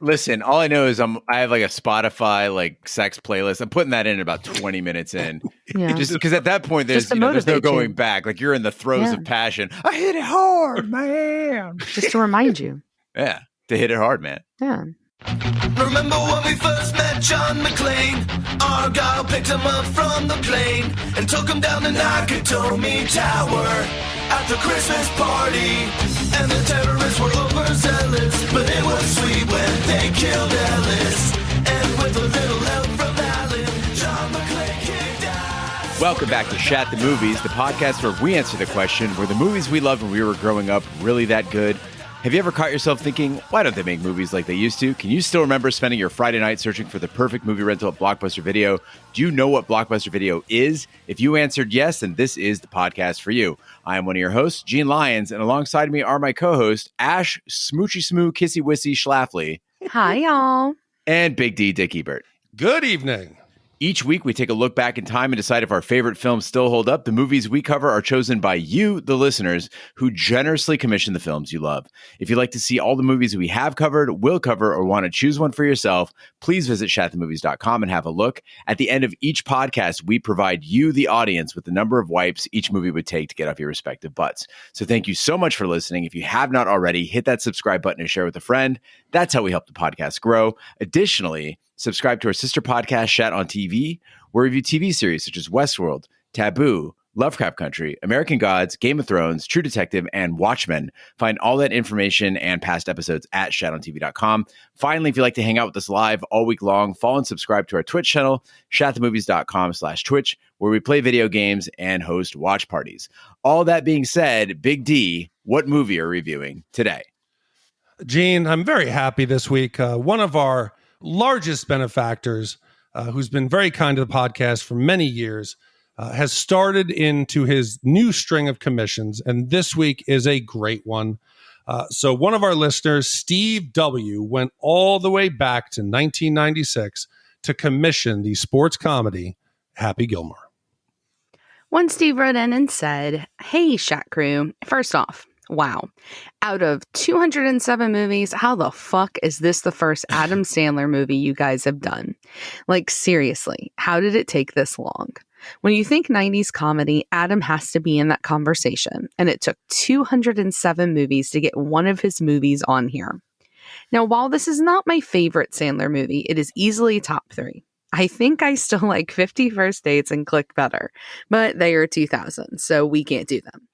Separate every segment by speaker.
Speaker 1: Listen, all I know is I have like a Spotify like sex playlist. I'm putting that in about 20 minutes in.
Speaker 2: Yeah.
Speaker 1: Just because at that point there's there's no
Speaker 2: motivate
Speaker 1: going
Speaker 2: you.
Speaker 1: back. Like you're in the throes of passion. I hit it hard, man.
Speaker 2: Just to remind you.
Speaker 1: Yeah, to hit it hard, man.
Speaker 2: Yeah.
Speaker 3: Remember when we first met John McClane? Argyle picked him up from the plane and took him down the Nakatomi Tower at the Christmas party. And the terrorists were overzealous, but it was sweet when they killed Ellis. And with a little help from Alan, John McClane kicked ass.
Speaker 1: Welcome back to Shat The Movies, the podcast where we answer the question, were the movies we loved when we were growing up really that good? Have you ever caught yourself thinking, why don't they make movies like they used to? Can you still remember spending your Friday night searching for the perfect movie rental at Blockbuster Video? Do you know what Blockbuster Video is? If you answered yes, then this is the podcast for you. I am one of your hosts, Gene Lyons, and alongside me are my co-hosts, Ash Smoochy Smoo Kissy Wissy Schlafly.
Speaker 2: Hi, y'all.
Speaker 1: And Big D Dick Ebert.
Speaker 4: Good evening.
Speaker 1: Each week, we take a look back in time and decide if our favorite films still hold up. The movies we cover are chosen by you, the listeners, who generously commission the films you love. If you'd like to see all the movies we have covered, will cover, or want to choose one for yourself, please visit shatthemovies.com and have a look. At the end of each podcast, we provide you, the audience, with the number of wipes each movie would take to get off your respective butts. So thank you so much for listening. If you have not already, hit that subscribe button and share with a friend. That's how we help the podcast grow. Additionally, subscribe to our sister podcast, Shat on TV, where we review TV series such as Westworld, Taboo, Lovecraft Country, American Gods, Game of Thrones, True Detective, and Watchmen. Find all that information and past episodes at shatontv.com. Finally, if you'd like to hang out with us live all week long, follow and subscribe to our Twitch channel, shatthemovies.com/Twitch, where we play video games and host watch parties. All that being said, Big D, what movie are we reviewing today?
Speaker 4: Gene, I'm very happy this week. One of our largest benefactors, who's been very kind to the podcast for many years, has started into his new string of commissions, and this week is a great one. So one of our listeners, Steve W., went all the way back to 1996 to commission the sports comedy Happy Gilmore.
Speaker 2: One Steve wrote in and said, "Hey, Shat Crew. First off, wow. Out of 207 movies, how the fuck is this the first Adam Sandler movie you guys have done? Like, seriously, how did it take this long? When you think 90s comedy, Adam has to be in that conversation, and it took 207 movies to get one of his movies on here. Now, while this is not my favorite Sandler movie, it is easily top 3. I think I still like 50 First Dates and Click better, but they are 2000, so we can't do them.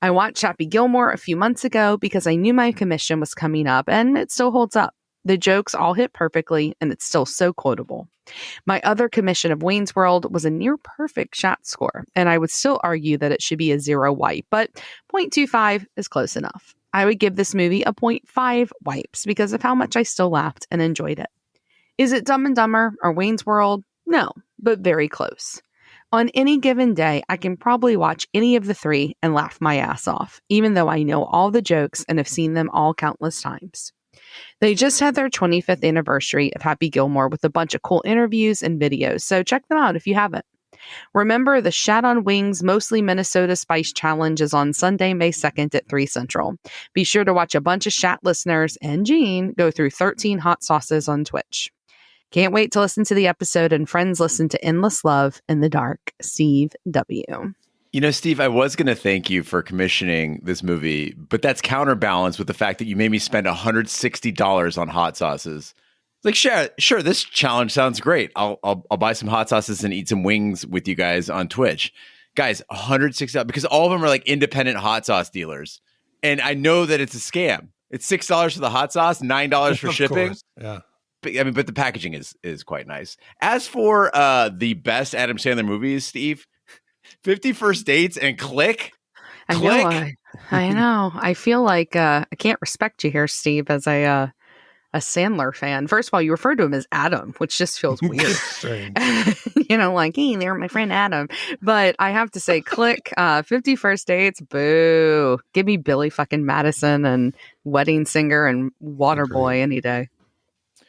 Speaker 2: I watched Happy Gilmore a few months ago because I knew my commission was coming up, and it still holds up. The jokes all hit perfectly, and it's still so quotable. My other commission of Wayne's World was a near perfect Shat score, and I would still argue that it should be a 0 wipe, but 0.25 is close enough. I would give this movie a 0.5 wipes because of how much I still laughed and enjoyed it. Is it Dumb and Dumber or Wayne's World? No, but very close. On any given day, I can probably watch any of the 3 and laugh my ass off, even though I know all the jokes and have seen them all countless times. They just had their 25th anniversary of Happy Gilmore with a bunch of cool interviews and videos, so check them out if you haven't. Remember, the Shat on Wings Mostly Minnesota Spice Challenge is on Sunday, May 2nd at 3 Central. Be sure to watch a bunch of Shat listeners and Gene go through 13 hot sauces on Twitch. Can't wait to listen to the episode and friends listen to Endless Love in the Dark. Steve W.
Speaker 1: You know, Steve, I was going to thank you for commissioning this movie, but that's counterbalanced with the fact that you made me spend $160 on hot sauces. Like, sure, this challenge sounds great. I'll buy some hot sauces and eat some wings with you guys on Twitch. Guys, $160, because all of them are like independent hot sauce dealers. And I know that it's a scam. It's $6 for the hot sauce, $9 for shipping.
Speaker 4: Course. Yeah.
Speaker 1: But the packaging is quite nice. As for the best Adam Sandler movies, Steve, 50 First Dates and Click.
Speaker 2: I know. I feel like I can't respect you here, Steve, as a Sandler fan. First of all, you referred to him as Adam, which just feels weird. You know, like, hey, they're my friend Adam. But I have to say, Click, 50 First Dates, boo. Give me Billy fucking Madison and Wedding Singer and Waterboy any day.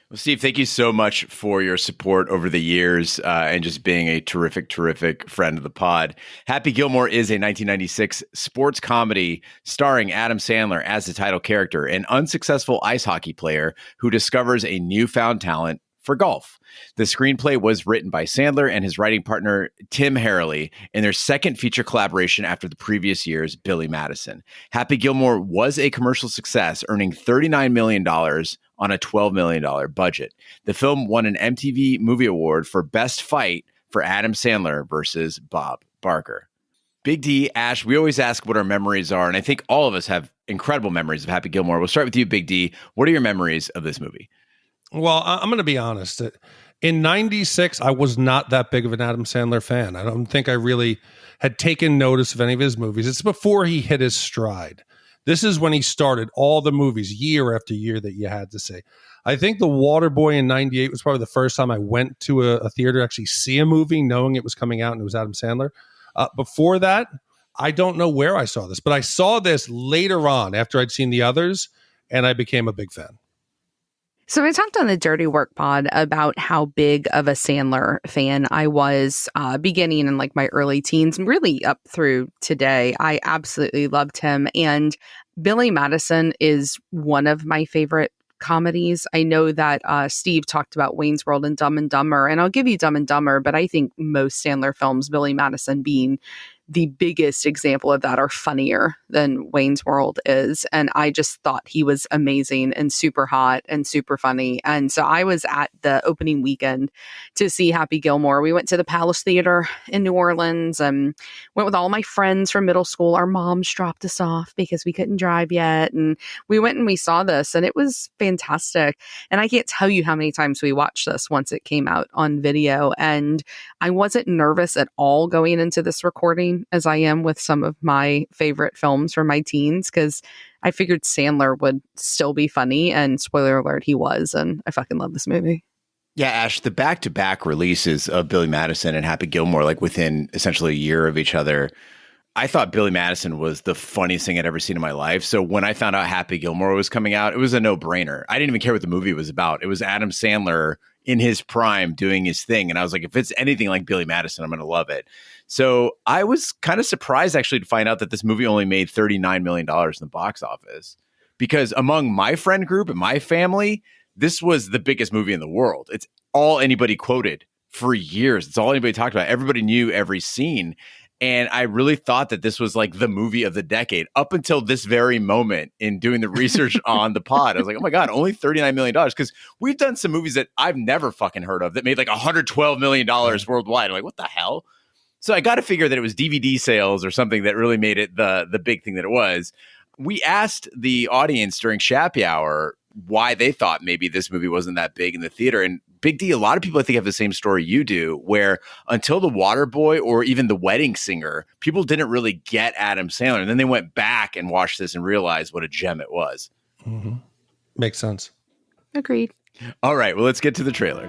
Speaker 1: Well, Steve, thank you so much for your support over the years and just being a terrific, terrific friend of the pod. Happy Gilmore is a 1996 sports comedy starring Adam Sandler as the title character, an unsuccessful ice hockey player who discovers a newfound talent for golf. The screenplay was written by Sandler and his writing partner, Tim Harrelly, in their second feature collaboration after the previous year's Billy Madison. Happy Gilmore was a commercial success, earning $39 million on a $12 million budget. The film won an MTV Movie Award for Best Fight for Adam Sandler versus Bob Barker. Big D, Ash, we always ask what our memories are, and I think all of us have incredible memories of Happy Gilmore. We'll start with you, Big D. What are your memories of this movie?
Speaker 4: Well, I'm going to be honest. In 96, I was not that big of an Adam Sandler fan. I don't think I really had taken notice of any of his movies. It's before he hit his stride. This is when he started all the movies year after year that you had to see. I think The Waterboy in 98 was probably the first time I went to a theater to actually see a movie knowing it was coming out and it was Adam Sandler. Before that, I don't know where I saw this, but I saw this later on after I'd seen the others and I became a big fan.
Speaker 2: So I talked on the Dirty Work pod about how big of a Sandler fan I was beginning in like my early teens, really up through today. I absolutely loved him. And Billy Madison is one of my favorite comedies. I know that Steve talked about Wayne's World and Dumb and Dumber, and I'll give you Dumb and Dumber, but I think most Sandler films, Billy Madison being the biggest example of that, are funnier than Wayne's World is. And I just thought he was amazing and super hot and super funny. And so I was at the opening weekend to see Happy Gilmore. We went to the Palace Theater in New Orleans and went with all my friends from middle school. Our moms dropped us off because we couldn't drive yet. And we went and we saw this and it was fantastic. And I can't tell you how many times we watched this once it came out on video. And I wasn't nervous at all going into this recording as I am with some of my favorite films from my teens, because I figured Sandler would still be funny, and spoiler alert, he was, and I fucking love this movie.
Speaker 1: Yeah, Ash, the back-to-back releases of Billy Madison and Happy Gilmore, like within essentially a year of each other, I thought Billy Madison was the funniest thing I'd ever seen in my life. So when I found out Happy Gilmore was coming out, it was a no-brainer. I didn't even care what the movie was about. It was Adam Sandler in his prime doing his thing. And I was like, if it's anything like Billy Madison, I'm going to love it. So I was kind of surprised actually to find out that this movie only made $39 million in the box office, because among my friend group and my family, this was the biggest movie in the world. It's all anybody quoted for years. It's all anybody talked about. Everybody knew every scene. And I really thought that this was like the movie of the decade up until this very moment in doing the research on the pod. I was like, oh my God, only $39 million. Because we've done some movies that I've never fucking heard of that made like $112 million worldwide. I'm like, what the hell? So I got to figure that it was DVD sales or something that really made it the big thing that it was. We asked the audience during Shappy Hour why they thought maybe this movie wasn't that big in the theater. And Big D, a lot of people I think have the same story you do, where until The Waterboy or even The Wedding Singer, people didn't really get Adam Sandler. And then they went back and watched this and realized what a gem it was.
Speaker 4: Mm-hmm. Makes sense.
Speaker 2: Agreed.
Speaker 1: All right, well, let's get to the trailer.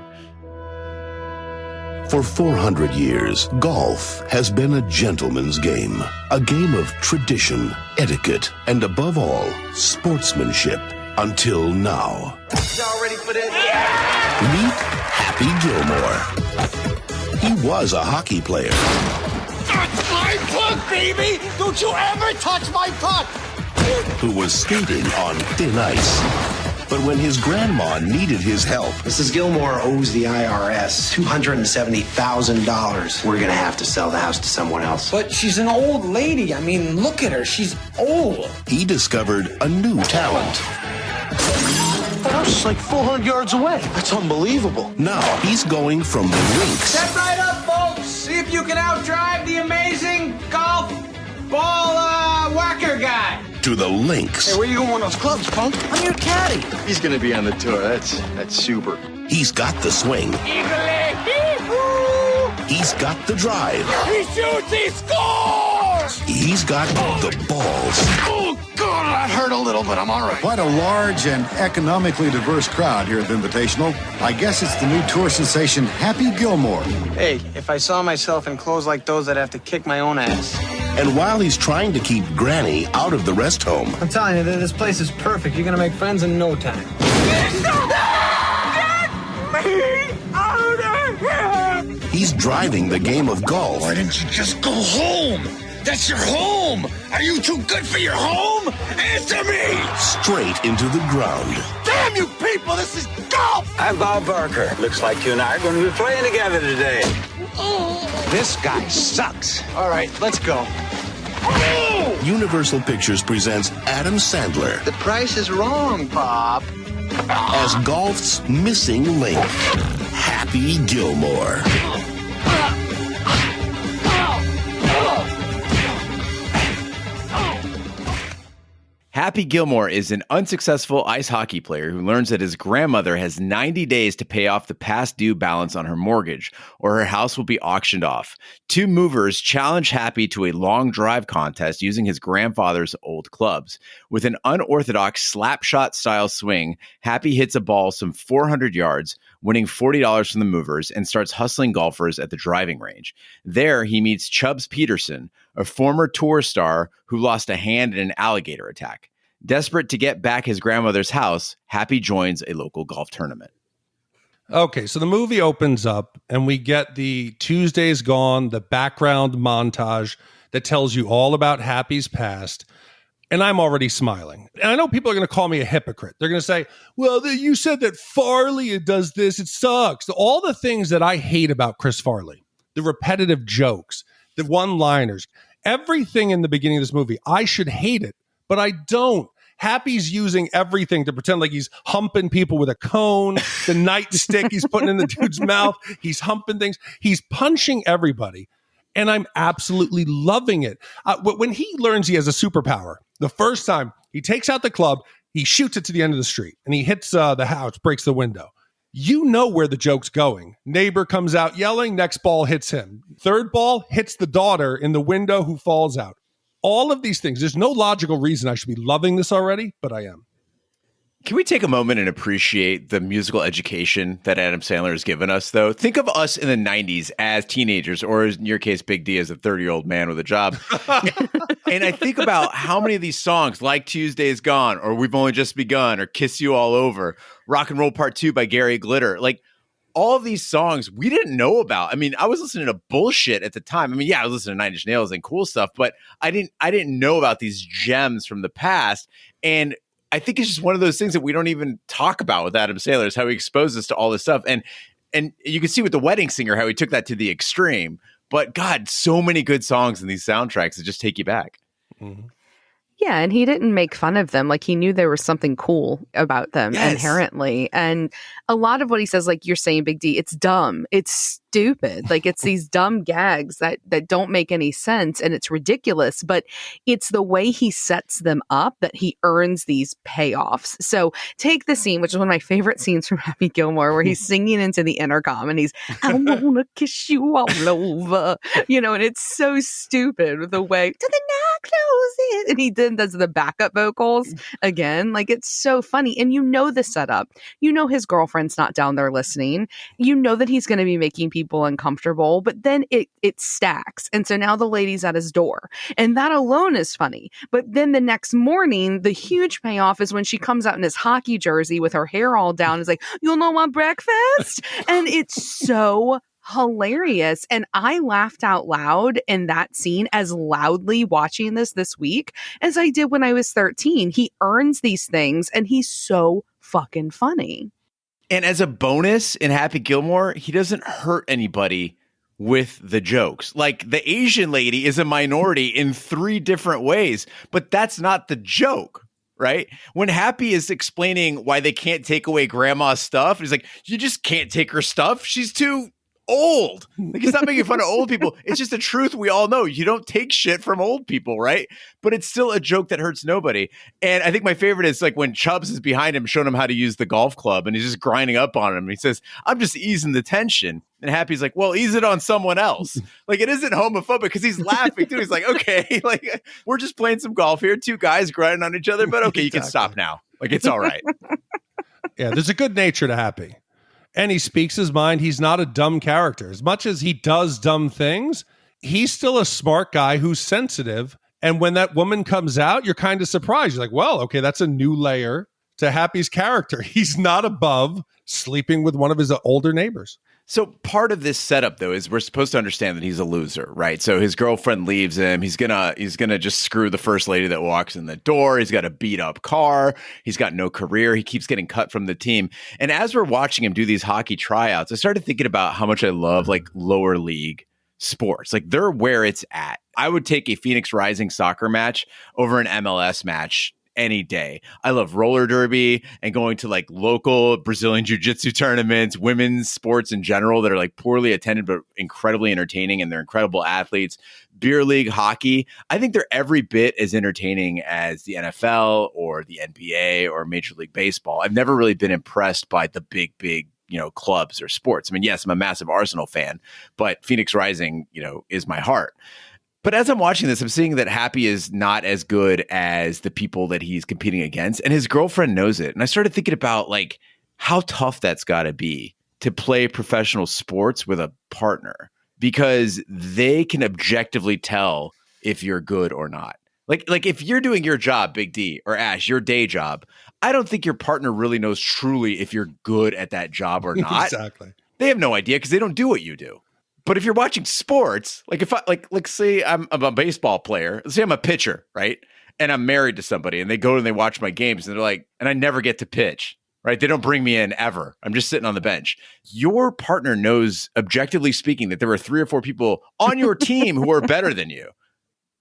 Speaker 5: For 400 years, golf has been a gentleman's game. A game of tradition, etiquette, and above all, sportsmanship. Until now.
Speaker 3: Y'all ready for this?
Speaker 5: Meet Happy Gilmore. He was a hockey player.
Speaker 3: That's my puck, baby! Don't you ever touch my puck!
Speaker 5: Who was skating on thin ice. But when his grandma needed his help,
Speaker 6: Mrs. Gilmore owes the IRS $270,000. We're going to have to sell the house to someone else.
Speaker 7: But she's an old lady. I mean, look at her. She's old.
Speaker 5: he discovered a new talent.
Speaker 6: The house is like 400 yards away. That's unbelievable.
Speaker 5: Now he's going from the rinks
Speaker 7: Step right up, folks. See if you can outdrive the amazing golf ball whacker guy.
Speaker 5: to the links.
Speaker 6: Hey, where you going with those clubs, punk? I'm your caddy.
Speaker 8: He's gonna be on the tour. That's super.
Speaker 5: He's got the swing. He's got the drive.
Speaker 7: He shoots, he scores!
Speaker 5: He's got the balls.
Speaker 6: Oh, God, that hurt a little, but I'm all right.
Speaker 9: Quite a large and economically diverse crowd here at the Invitational. I guess it's the new tour sensation, Happy Gilmore.
Speaker 7: Hey, if I saw myself in clothes like those, I'd have to kick my own ass.
Speaker 5: And while he's trying to keep Granny out of the rest home,
Speaker 7: I'm telling you, this place is perfect. You're gonna make friends in no time.
Speaker 5: He's driving the game of golf.
Speaker 3: Why didn't you just go home? That's your home! Are you too good for your home? Answer me!
Speaker 5: Straight into the ground.
Speaker 3: Damn you people, this is golf!
Speaker 10: I'm Bob Barker. Looks like you and I are going to be playing together today.
Speaker 6: This guy sucks. All right, let's go.
Speaker 5: Universal Pictures presents Adam Sandler
Speaker 6: The price is wrong, Bob.
Speaker 5: as golf's missing link, Happy Gilmore.
Speaker 1: Happy Gilmore is an unsuccessful ice hockey player who learns that his grandmother has 90 days to pay off the past due balance on her mortgage, or her house will be auctioned off. Two movers challenge Happy to a long drive contest using his grandfather's old clubs. With an unorthodox slap shot style swing, Happy hits a ball some 400 yards, winning $40 from the movers, and starts hustling golfers at the driving range. There, he meets Chubbs Peterson, a former tour star who lost a hand in an alligator attack. Desperate to get back his grandmother's house, Happy joins a local golf tournament.
Speaker 4: Okay, so the movie opens up and we get the Tuesday's Gone, the background montage that tells you all about Happy's past. And I'm already smiling. And I know people are going to call me a hypocrite. They're going to say, well, you said that Farley does this. It sucks. All the things that I hate about Chris Farley, the repetitive jokes, the one-liners, everything in the beginning of this movie, I should hate it, but I don't. Happy's using everything to pretend like he's humping people with a cone, the nightstick he's putting in the dude's mouth. He's humping things. He's punching everybody. And I'm absolutely loving it. When he learns he has a superpower, the first time he takes out the club, he shoots it to the end of the street and he hits the house, breaks the window. You know where the joke's going. Neighbor comes out yelling, next ball hits him. Third ball hits the daughter in the window who falls out. All of these things, there's no logical reason I should be loving this already, but I am.
Speaker 1: Can we take a moment and appreciate the musical education that Adam Sandler has given us, though? Think of us in the 90s as teenagers, or in your case, Big D as a 30-year-old man with a job. And I think about how many of these songs, like Tuesday's Gone, or We've Only Just Begun, or Kiss You All Over, Rock and Roll Part 2 by Gary Glitter, like all of these songs we didn't know about. I mean, I was listening to bullshit at the time. I mean, yeah, I was listening to Nine Inch Nails and cool stuff, but I didn't know about these gems from the past. And I think it's just one of those things that we don't even talk about with Adam Sandler, is how he exposed us to all this stuff. And you can see with The Wedding Singer how he took that to the extreme. But God, so many good songs in these soundtracks that just take you back.
Speaker 4: Mm-hmm.
Speaker 2: Yeah, and he didn't make fun of them. Like, he knew there was something cool about them inherently. And a lot of what he says, like you're saying, Big D, it's dumb. It's stupid. Like, it's these dumb gags that don't make any sense, and it's ridiculous. But it's the way he sets them up that he earns these payoffs. So take the scene, which is one of my favorite scenes from Happy Gilmore, where he's singing into the intercom and he's, I wanna kiss you all over. You know, and it's so stupid with the way, to the night closes. And he then does the backup vocals again. Like, it's so funny. And you know the setup. You know his girlfriend's not down there listening. You know that he's going to be making people uncomfortable, but then it stacks. And so now the lady's at his door. And that alone is funny. But then the next morning, the huge payoff is when she comes out in his hockey jersey with her hair all down. Is like, you'll know my breakfast? And it's so hilarious. And I laughed out loud in that scene as loudly watching this week as I did when I was 13. He earns these things and he's so fucking funny.
Speaker 1: And as a bonus in Happy Gilmore, he doesn't hurt anybody with the jokes. Like, the Asian lady is a minority in 3 different ways, but that's not the joke. Right? When Happy is explaining why they can't take away grandma's stuff, he's like, you just can't take her stuff. She's too old. Like, he's not making fun of old people. It's just the truth we all know. You don't take shit from old people, right? But it's still a joke that hurts nobody. And I think my favorite is like when Chubbs is behind him showing him how to use the golf club and he's just grinding up on him. He says, I'm just easing the tension. And Happy's like, well, ease it on someone else. Like, it isn't homophobic because he's laughing too. He's like, okay, like, we're just playing some golf here. 2 guys grinding on each other, but okay, you can stop now. Like, it's all right.
Speaker 4: Yeah, there's a good nature to Happy. And he speaks his mind. He's not a dumb character. As much as he does dumb things, he's still a smart guy who's sensitive. And when that woman comes out, you're kind of surprised. You're like, well, okay, that's a new layer to Happy's character. He's not above sleeping with one of his older neighbors.
Speaker 1: So part of this setup, though, is we're supposed to understand that he's a loser, right? So his girlfriend leaves him. He's gonna just screw the first lady that walks in the door. He's got a beat up car. He's got no career. He keeps getting cut from the team. And as we're watching him do these hockey tryouts, I started thinking about how much I love like lower league sports. Like they're where it's at. I would take a Phoenix Rising soccer match over an MLS match any day. I love roller derby and going to like local Brazilian jiu-jitsu tournaments, women's sports in general that are like poorly attended but incredibly entertaining, and they're incredible athletes. Beer league hockey, I think they're every bit as entertaining as the NFL or the NBA or Major League Baseball. I've never really been impressed by the big clubs or sports. I mean, yes, I'm a massive Arsenal fan, but Phoenix Rising, is my heart. But as I'm watching this, I'm seeing that Happy is not as good as the people that he's competing against, and his girlfriend knows it. And I started thinking about like how tough that's got to be to play professional sports with a partner, because they can objectively tell if you're good or not. Like if you're doing your job, Big D or Ash, your day job, I don't think your partner really knows truly if you're good at that job or not.
Speaker 4: Exactly.
Speaker 1: They have no idea because they don't do what you do. But if you're watching sports, like if I like say I'm a baseball player, say I'm a pitcher, right? And I'm married to somebody and they go and they watch my games and they're like, and I never get to pitch, right? They don't bring me in ever. I'm just sitting on the bench. Your partner knows, objectively speaking, that there are 3 or 4 people on your team who are better than you.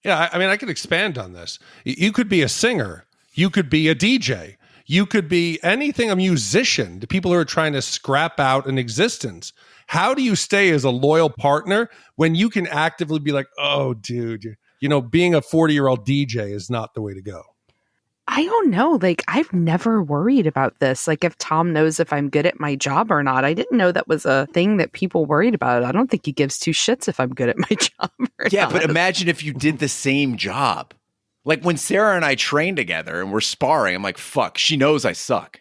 Speaker 4: Yeah, I mean, I could expand on this. You could be a singer. You could be a DJ. You could be anything, a musician, the people who are trying to scrap out an existence. How do you stay as a loyal partner when you can actively be like, oh, dude, being a 40-year-old DJ is not the way to go?
Speaker 2: I don't know. Like, I've never worried about this. Like, if Tom knows if I'm good at my job or not. I didn't know that was a thing that people worried about. I don't think he gives 2 shits if I'm good at my job or
Speaker 1: Yeah,
Speaker 2: not.
Speaker 1: but imagine if you did the same job. Like when Sarah and I train together and we're sparring, I'm like, fuck, she knows I suck.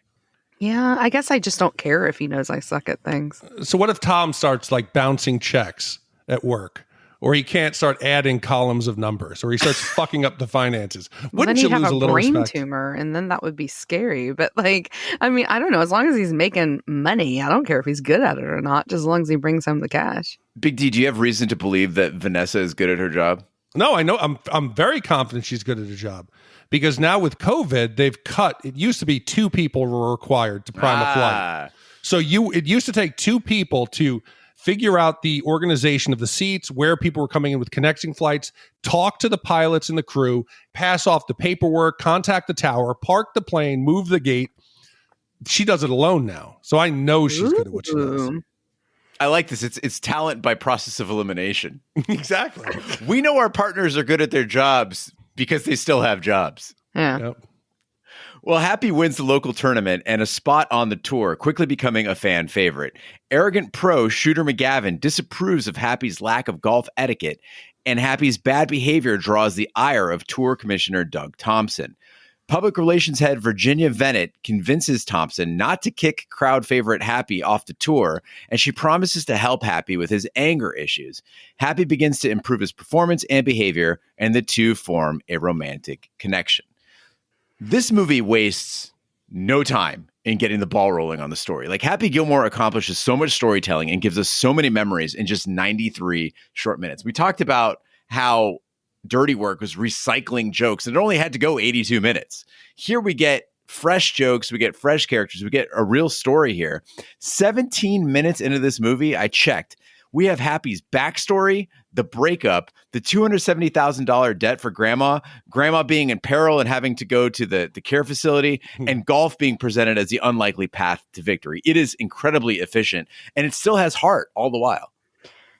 Speaker 2: Yeah, I guess I just don't care if he knows I suck at things.
Speaker 4: So what if Tom starts like bouncing checks at work, or he can't start adding columns of numbers, or he starts fucking up the finances? Wouldn't you
Speaker 2: then he'd
Speaker 4: lose
Speaker 2: have
Speaker 4: a
Speaker 2: a
Speaker 4: little
Speaker 2: brain
Speaker 4: respect?
Speaker 2: tumor, and then that would be scary. But I don't know. As long as he's making money, I don't care if he's good at it or not, just as long as he brings home the cash.
Speaker 1: Big D, do you have reason to believe that Vanessa is good at her job?
Speaker 4: No, I know. I'm very confident she's good at her job, because now with COVID, they've cut. It used to be 2 people were required to prime a flight. So it used to take 2 people to figure out the organization of the seats, where people were coming in with connecting flights, talk to the pilots and the crew, pass off the paperwork, contact the tower, park the plane, move the gate. She does it alone now. So I know she's good at what she does.
Speaker 1: I like this. It's talent by process of elimination.
Speaker 4: Exactly.
Speaker 1: We know our partners are good at their jobs because they still have jobs.
Speaker 2: Yeah.
Speaker 4: Yep.
Speaker 1: Well, Happy wins the local tournament and a spot on the tour, quickly becoming a fan favorite. Arrogant pro Shooter McGavin disapproves of Happy's lack of golf etiquette, and Happy's bad behavior draws the ire of tour commissioner Doug Thompson. Public relations head Virginia Vennett convinces Thompson not to kick crowd favorite Happy off the tour, and she promises to help Happy with his anger issues. Happy begins to improve his performance and behavior, and the two form a romantic connection. This movie wastes no time in getting the ball rolling on the story. Like, Happy Gilmore accomplishes so much storytelling and gives us so many memories in just 93 short minutes. We talked about how Dirty Work was recycling jokes, and it only had to go 82 minutes. Here we get fresh jokes, we get fresh characters, we get a real story here. 17 minutes into this movie, I checked, we have Happy's backstory, the breakup, the $270,000 debt for grandma being in peril and having to go to the care facility, and golf being presented as the unlikely path to victory. It is incredibly efficient, and it still has heart all the while.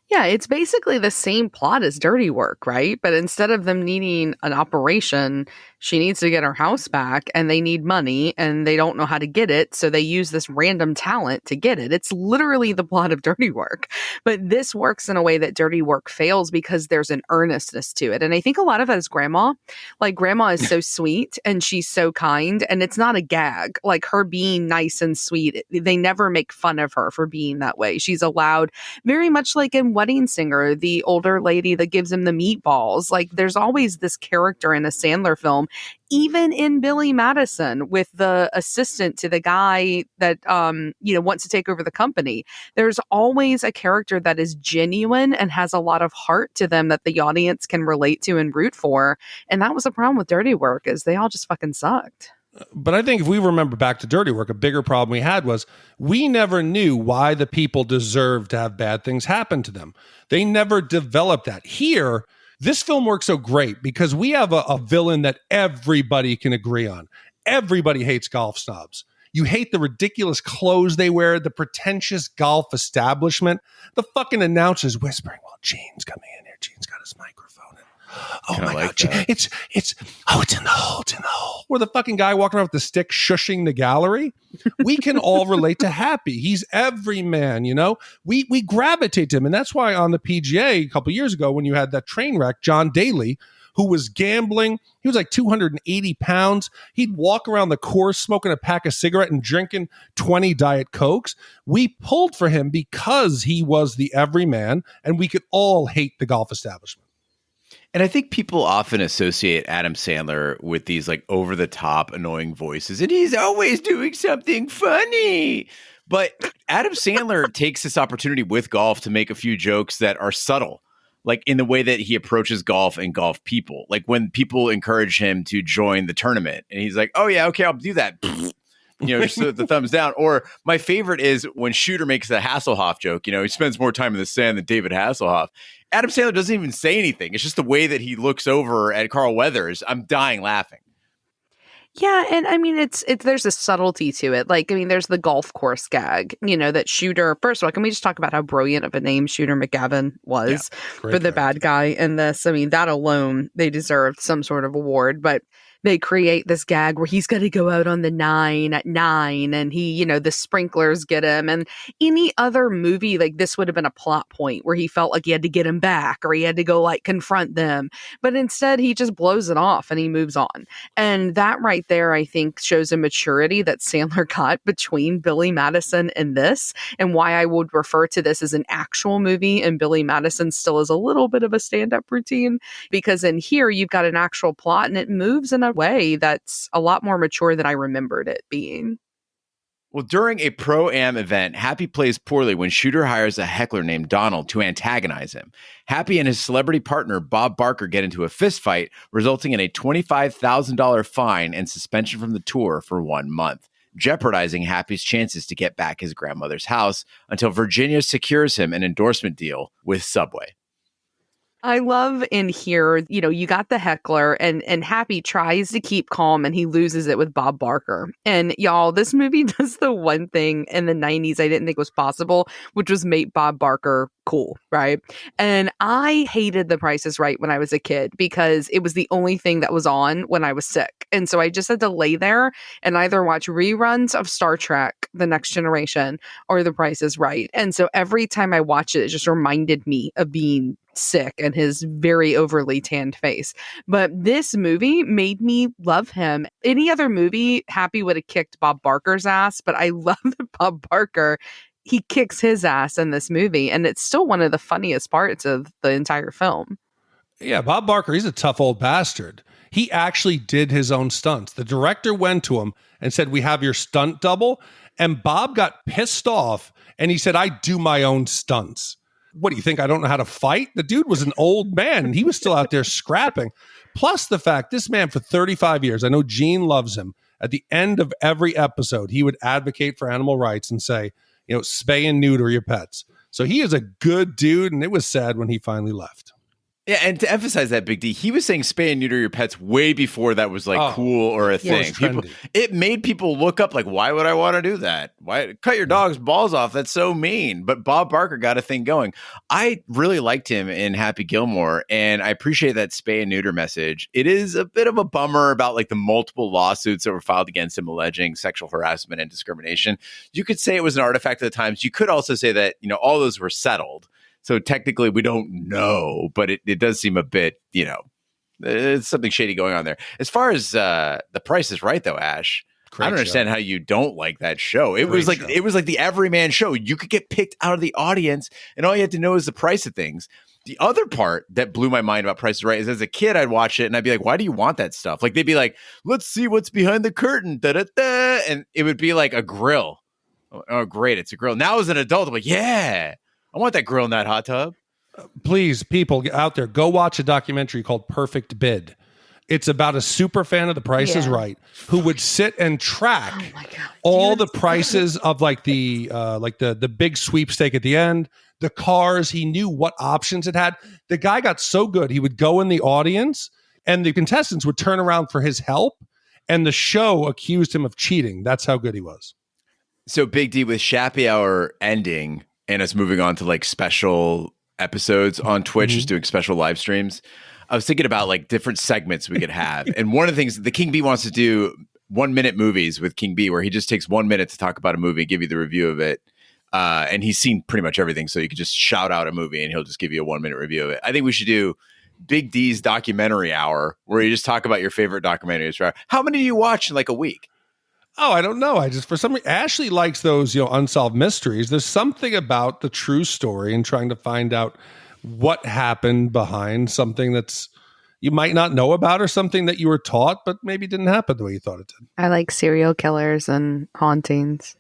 Speaker 2: Yeah, it's basically the same plot as Dirty Work, right? But instead of them needing an operation, she needs to get her house back, and they need money, and they don't know how to get it, so they use this random talent to get it. It's literally the plot of Dirty Work. But this works in a way that Dirty Work fails because there's an earnestness to it. And I think a lot of it is Grandma. Like, Grandma is so sweet, and she's so kind, and it's not a gag. Like, her being nice and sweet, they never make fun of her for being that way. She's allowed, very much like in Wedding Singer, the older lady that gives him the meatballs. Like, there's always this character in a Sandler film Even in Billy Madison with the assistant to the guy that, wants to take over the company, there's always a character that is genuine and has a lot of heart to them that the audience can relate to and root for. And that was a problem with Dirty Work, is they all just fucking sucked.
Speaker 4: But I think if we remember back to Dirty Work, a bigger problem we had was we never knew why the people deserved to have bad things happen to them. They never developed that. Here, this film works so great because we have a villain that everybody can agree on. Everybody hates golf snobs. You hate the ridiculous clothes they wear, the pretentious golf establishment, the fucking announcers whispering, well, Gene's coming in here. Gene's got his microphone. Oh my God, it's in the hole. Or the fucking guy walking around with the stick shushing the gallery. We can all relate to Happy. He's everyman, We gravitate to him. And that's why on the PGA a couple years ago, when you had that train wreck, John Daly, who was gambling, he was like 280 pounds. He'd walk around the course smoking a pack of cigarette and drinking 20 Diet Cokes. We pulled for him because he was the everyman, and we could all hate the golf establishment.
Speaker 1: And I think people often associate Adam Sandler with these like over the top annoying voices, and he's always doing something funny. But Adam Sandler takes this opportunity with golf to make a few jokes that are subtle, like in the way that he approaches golf and golf people. Like when people encourage him to join the tournament and he's like, oh yeah, okay, I'll do that. Just the thumbs down. Or my favorite is when Shooter makes the Hasselhoff joke. He spends more time in the sand than David Hasselhoff. Adam Sandler doesn't even say anything. It's just the way that he looks over at Carl Weathers. I'm dying laughing.
Speaker 2: Yeah, and I mean, it's there's a subtlety to it. Like, I mean, there's the golf course gag, that Shooter. First of all, can we just talk about how brilliant of a name Shooter McGavin was for the bad guy in this? I mean, that alone, they deserved some sort of award. But they create this gag where he's got to go out on the 9 at 9 and he, the sprinklers get him. And any other movie, like this would have been a plot point where he felt like he had to get him back or he had to go like confront them. But instead he just blows it off and he moves on. And that right there, I think, shows a maturity that Sandler got between Billy Madison and this, and why I would refer to this as an actual movie and Billy Madison still is a little bit of a stand-up routine, because in here you've got an actual plot and it moves in a way that's a lot more mature than I remembered it being.
Speaker 1: Well, during a Pro-Am event, Happy plays poorly when Shooter hires a heckler named Donald to antagonize him. Happy and his celebrity partner, Bob Barker, get into a fist fight, resulting in a $25,000 fine and suspension from the tour for 1 month, jeopardizing Happy's chances to get back his grandmother's house until Virginia secures him an endorsement deal with Subway.
Speaker 2: I love in here, you got the heckler and Happy tries to keep calm and he loses it with Bob Barker. And y'all, this movie does the one thing in the 90s I didn't think was possible, which was make Bob Barker cool, right? And I hated The Price is Right when I was a kid because it was the only thing that was on when I was sick. And so I just had to lay there and either watch reruns of Star Trek, The Next Generation, or The Price is Right. And so every time I watched it just reminded me of being sick and his very overly tanned face. But this movie made me love him. Any other movie, Happy would have kicked Bob Barker's ass, but I love that Bob Barker, he kicks his ass in this movie, and it's still one of the funniest parts of the entire film.
Speaker 4: Yeah, Bob Barker, he's a tough old bastard. He actually did his own stunts. The director went to him and said, we have your stunt double. And Bob got pissed off and he said, I do my own stunts. What do you think? I don't know how to fight? The dude was an old man and he was still out there scrapping. Plus the fact this man for 35 years, I know Gene loves him. At the end of every episode, he would advocate for animal rights and say, spay and neuter your pets. So he is a good dude. And it was sad when he finally left.
Speaker 1: Yeah, and to emphasize that, Big D, he was saying spay and neuter your pets way before that was cool or a thing. It made people look up like, why would I want to do that? Why cut your dog's balls off? That's so mean. But Bob Barker got a thing going. I really liked him in Happy Gilmore, and I appreciate that spay and neuter message. It is a bit of a bummer about like the multiple lawsuits that were filed against him alleging sexual harassment and discrimination. You could say it was an artifact of the times. You could also say that, all those were settled. So technically we don't know, but it does seem a bit, it's something shady going on there. As far as The Price is Right, though, Ash, I don't understand how you don't like that show. It was like the everyman show. You could get picked out of the audience and all you had to know is the price of things. The other part that blew my mind about Price is Right is as a kid, I'd watch it and I'd be like, why do you want that stuff? Like, they'd be like, let's see what's behind the curtain. Da-da-da. And it would be like a grill. Oh, great. It's a grill. Now as an adult, I'm like, yeah, I want that grill in that hot tub.
Speaker 4: Please, people out there, go watch a documentary called Perfect Bid. It's about a super fan of The Price is Right who would sit and track all the prices of like the big sweepstake at the end, the cars. He knew what options it had. The guy got so good, he would go in the audience and the contestants would turn around for his help, and the show accused him of cheating. That's how good he was.
Speaker 1: So Big D, with Shappy Hour ending and us moving on to like special episodes on Twitch, just doing special live streams, I was thinking about like different segments we could have. And one of the things the King B wants to do 1 minute movies with King B, where he just takes 1 minute to talk about a movie, give you the review of it. And he's seen pretty much everything. So you could just shout out a movie and he'll just give you a 1 minute review of it. I think we should do Big D's documentary hour, where you just talk about your favorite documentaries. How many do you watch in like a week?
Speaker 4: Oh, I don't know. I just, for some reason, Ashley likes those, unsolved mysteries. There's something about the true story and trying to find out what happened behind something that's you might not know about, or something that you were taught, but maybe didn't happen the way you thought it did.
Speaker 2: I like serial killers and hauntings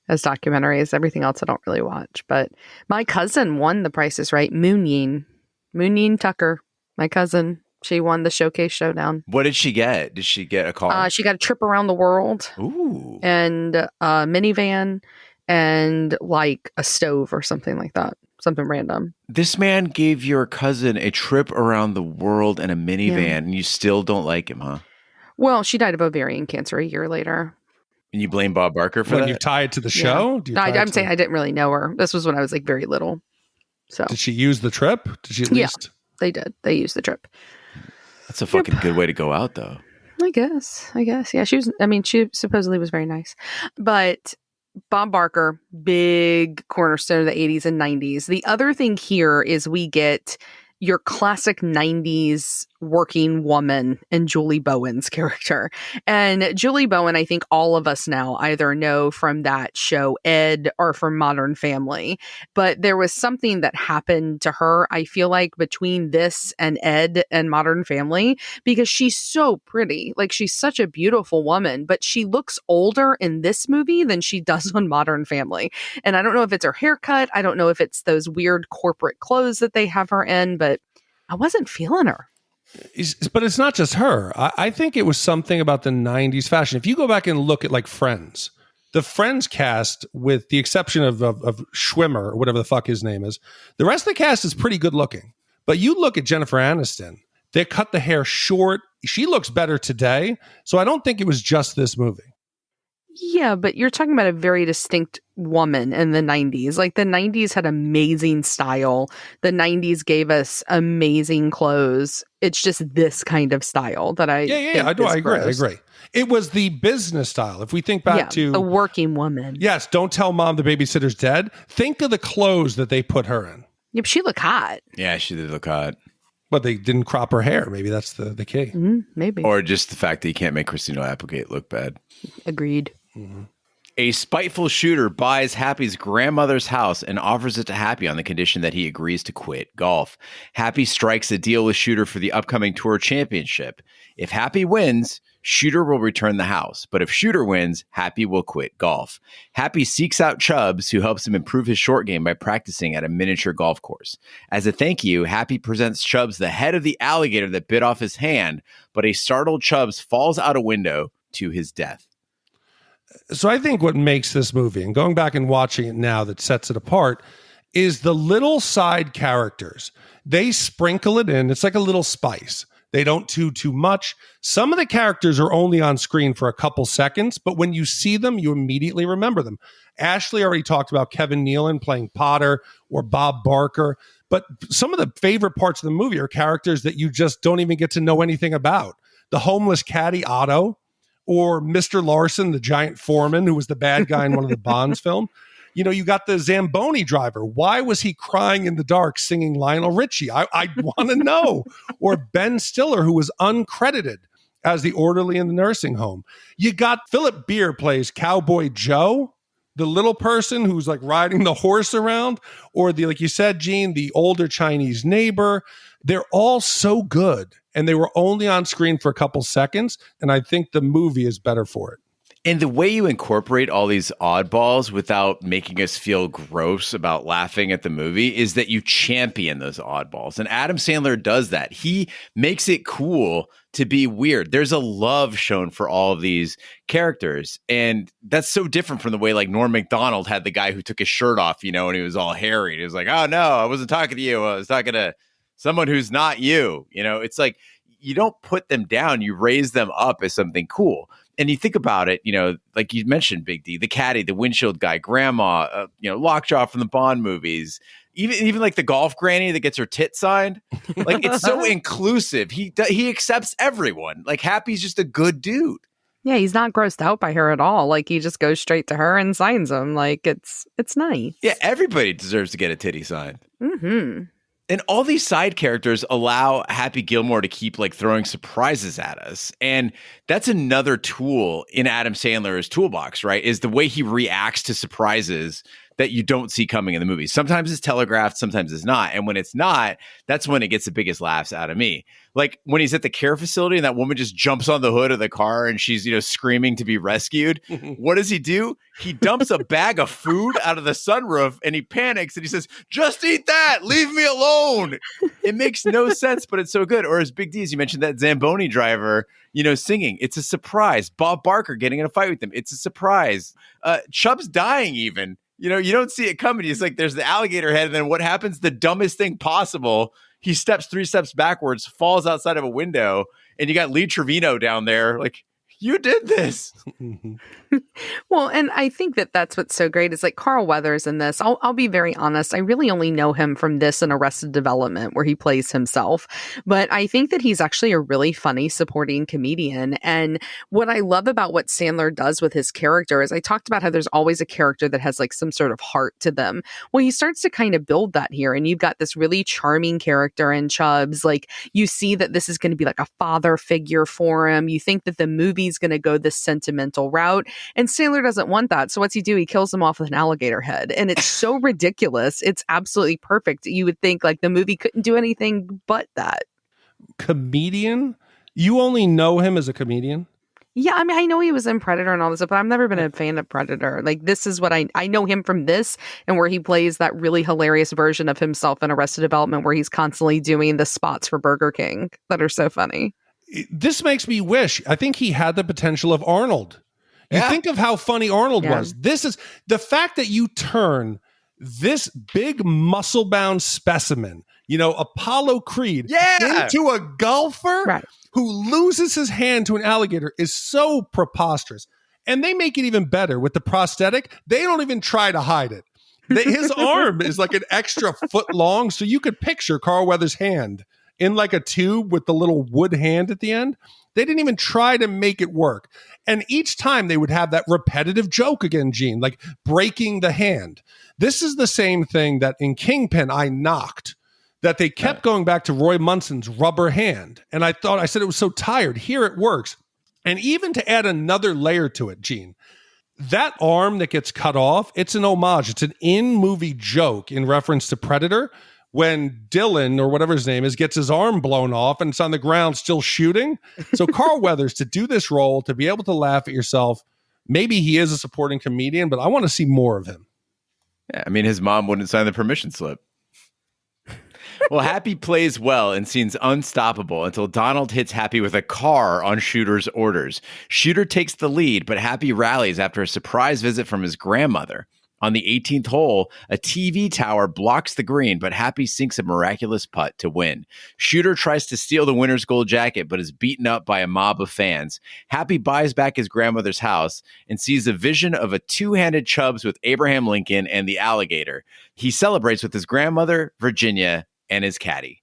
Speaker 2: as documentaries. Everything else I don't really watch. But my cousin won The Price is Right. Moon Yeen Tucker, my cousin. She won the Showcase Showdown.
Speaker 1: What did she get? Did she get a car?
Speaker 2: She got a trip around the world.
Speaker 1: Ooh.
Speaker 2: And a minivan and like a stove or something like that. Something random.
Speaker 1: This man gave your cousin a trip around the world and a minivan, and you still don't like him, huh?
Speaker 2: Well, she died of ovarian cancer a year later.
Speaker 1: And you blame Bob Barker for that?
Speaker 4: You tie it to the show?
Speaker 2: No, I'm saying I didn't really know her. This was when I was like very little. So
Speaker 4: did she use the trip? Did she at least?
Speaker 2: They did. They used the trip.
Speaker 1: That's a fucking good way to go out, though.
Speaker 2: I guess. Yeah, she supposedly was very nice. But Bob Barker, big cornerstone of the 80s and 90s. The other thing here is we get your classic 90s working woman in Julie Bowen's character. And Julie Bowen, I think all of us now either know from that show Ed or from Modern Family. But there was something that happened to her, I feel like, between this and Ed and Modern Family, because she's so pretty. Like, she's such a beautiful woman, but she looks older in this movie than she does on Modern Family. And I don't know if it's her haircut. I don't know if it's those weird corporate clothes that they have her in, but I wasn't feeling her.
Speaker 4: But it's not just her. I think it was something about the 90s fashion. If you go back and look at like Friends, the Friends cast, with the exception of Schwimmer or whatever the fuck his name is, the rest of the cast is pretty good looking. But you look at Jennifer Aniston, they cut the hair short. She looks better today. So I don't think it was just this movie.
Speaker 2: Yeah, but you're talking about a very distinct woman in the 90s. Like, the 90s had amazing style. The 90s gave us amazing clothes. It's just this kind of style that I
Speaker 4: agree. It was the business style. If we think back to
Speaker 2: the working woman.
Speaker 4: Yes, don't tell mom the babysitter's dead. Think of the clothes that they put her in.
Speaker 2: Yep, she looked hot.
Speaker 1: Yeah, she did look hot.
Speaker 4: But they didn't crop her hair. Maybe that's the key.
Speaker 2: Maybe.
Speaker 1: Or just the fact that you can't make Christina Applegate look bad.
Speaker 2: Agreed.
Speaker 4: Mm-hmm.
Speaker 1: A spiteful shooter buys Happy's grandmother's house and offers it to Happy on the condition that he agrees to quit golf. Happy strikes a deal with Shooter for the upcoming tour championship. If Happy wins, Shooter will return the house. But if Shooter wins, Happy will quit golf. Happy seeks out Chubbs, who helps him improve his short game by practicing at a miniature golf course. As a thank you, Happy presents Chubbs the head of the alligator that bit off his hand, but a startled Chubbs falls out a window to his death.
Speaker 4: So I think what makes this movie, and going back and watching it now that sets it apart, is the little side characters. They sprinkle it in. It's like a little spice. They don't do too much. Some of the characters are only on screen for a couple seconds, but when you see them, you immediately remember them. Ashley already talked about Kevin Nealon playing Potter or Bob Barker, but some of the favorite parts of the movie are characters that you just don't even get to know anything about. The homeless caddy, Otto, or Mr. Larson, the giant foreman who was the bad guy in one of the Bonds film. You know, you got the Zamboni driver. Why was he crying in the dark singing Lionel Richie? I want to know. Or Ben Stiller, who was uncredited as the orderly in the nursing home. You got Philip Beer plays Cowboy Joe. the little person who's like riding the horse around, or the, like you said, Gene, the older Chinese neighbor. They're all so good, and they were only on screen for a couple seconds, and I think the movie is better for it.
Speaker 1: And the way you incorporate all these oddballs without making us feel gross about laughing at the movie is that you champion those oddballs. And Adam Sandler does that. He makes it cool to be weird. There's a love shown for all of these characters. And that's so different from the way like Norm Macdonald had the guy who took his shirt off, and he was all hairy. And he was like, oh, no, I wasn't talking to you. I was talking to someone who's not you. It's like you don't put them down. You raise them up as something cool. And you think about it, like you mentioned, Big D, the caddy, the windshield guy, grandma, Lockjaw from the Bond movies, even like the golf granny that gets her tit signed. Like, it's so inclusive. He accepts everyone. Like, Happy's just a good dude.
Speaker 2: Yeah, he's not grossed out by her at all. Like, he just goes straight to her and signs them. Like, it's nice.
Speaker 1: Yeah, everybody deserves to get a titty signed.
Speaker 2: Mm-hmm.
Speaker 1: And all these side characters allow Happy Gilmore to keep like throwing surprises at us. And that's another tool in Adam Sandler's toolbox, right? Is the way he reacts to surprises that you don't see coming in the movie. Sometimes it's telegraphed, sometimes it's not. And when it's not, that's when it gets the biggest laughs out of me. Like when he's at the care facility and that woman just jumps on the hood of the car and she's, screaming to be rescued. What does he do? He dumps a bag of food out of the sunroof and he panics and he says, just eat that. Leave me alone. It makes no sense, but it's so good. Or as Big D, as you mentioned, that Zamboni driver, singing. It's a surprise. Bob Barker getting in a fight with him. It's a surprise. Chubb's dying even. You don't see it coming. He's like, there's the alligator head. And then what happens? The dumbest thing possible. He steps 3 steps backwards, falls outside of a window. And you got Lee Trevino down there. Like, you did this.
Speaker 2: Well, and I think that's what's so great is like Carl Weathers in this. I'll be very honest. I really only know him from this and Arrested Development where he plays himself. But I think that he's actually a really funny supporting comedian. And what I love about what Sandler does with his character is I talked about how there's always a character that has like some sort of heart to them. Well, he starts to kind of build that here. And you've got this really charming character in Chubbs. Like you see that this is going to be like a father figure for him. You think that the movie's going to go this sentimental route. And Sandler doesn't want that. So what's he do? He kills him off with an alligator head. And it's so ridiculous. It's absolutely perfect. You would think like the movie couldn't do anything but that.
Speaker 4: Comedian? You only know him as a comedian?
Speaker 2: Yeah, I mean, I know he was in Predator and all this stuff, but I've never been a fan of Predator. Like, this is what I know him from this and where he plays that really hilarious version of himself in Arrested Development where he's constantly doing the spots for Burger King that are so funny.
Speaker 4: This makes me wish. I think he had the potential of Arnold. You think of how funny Arnold was. This is the fact that you turn this big muscle-bound specimen, Apollo Creed, into a golfer who loses his hand to an alligator is so preposterous. And they make it even better with the prosthetic. They don't even try to hide it. His arm is like an extra foot long, so you could picture Carl Weathers' hand in like a tube with the little wood hand at the end. They didn't even try to make it work. And each time they would have that repetitive joke again, Gene, like breaking the hand. This is the same thing that in Kingpin I knocked, that they kept going back to Roy Munson's rubber hand. And I said it was so tired. Here it works. And even to add another layer to it, Gene, that arm that gets cut off, it's an homage. It's an in-movie joke in reference to Predator. When Dylan, or whatever his name is, gets his arm blown off and it's on the ground still shooting. So Carl Weathers, to do this role, to be able to laugh at yourself, maybe he is a supporting comedian, but I want to see more of him.
Speaker 1: Yeah, I mean, his mom wouldn't sign the permission slip. Well, Happy plays well and seems unstoppable until Donald hits Happy with a car on Shooter's orders. Shooter takes the lead, but Happy rallies after a surprise visit from his grandmother. On the 18th hole, a TV tower blocks the green, but Happy sinks a miraculous putt to win. Shooter tries to steal the winner's gold jacket, but is beaten up by a mob of fans. Happy buys back his grandmother's house and sees a vision of a two-handed Chubbs with Abraham Lincoln and the alligator. He celebrates with his grandmother, Virginia, and his caddy.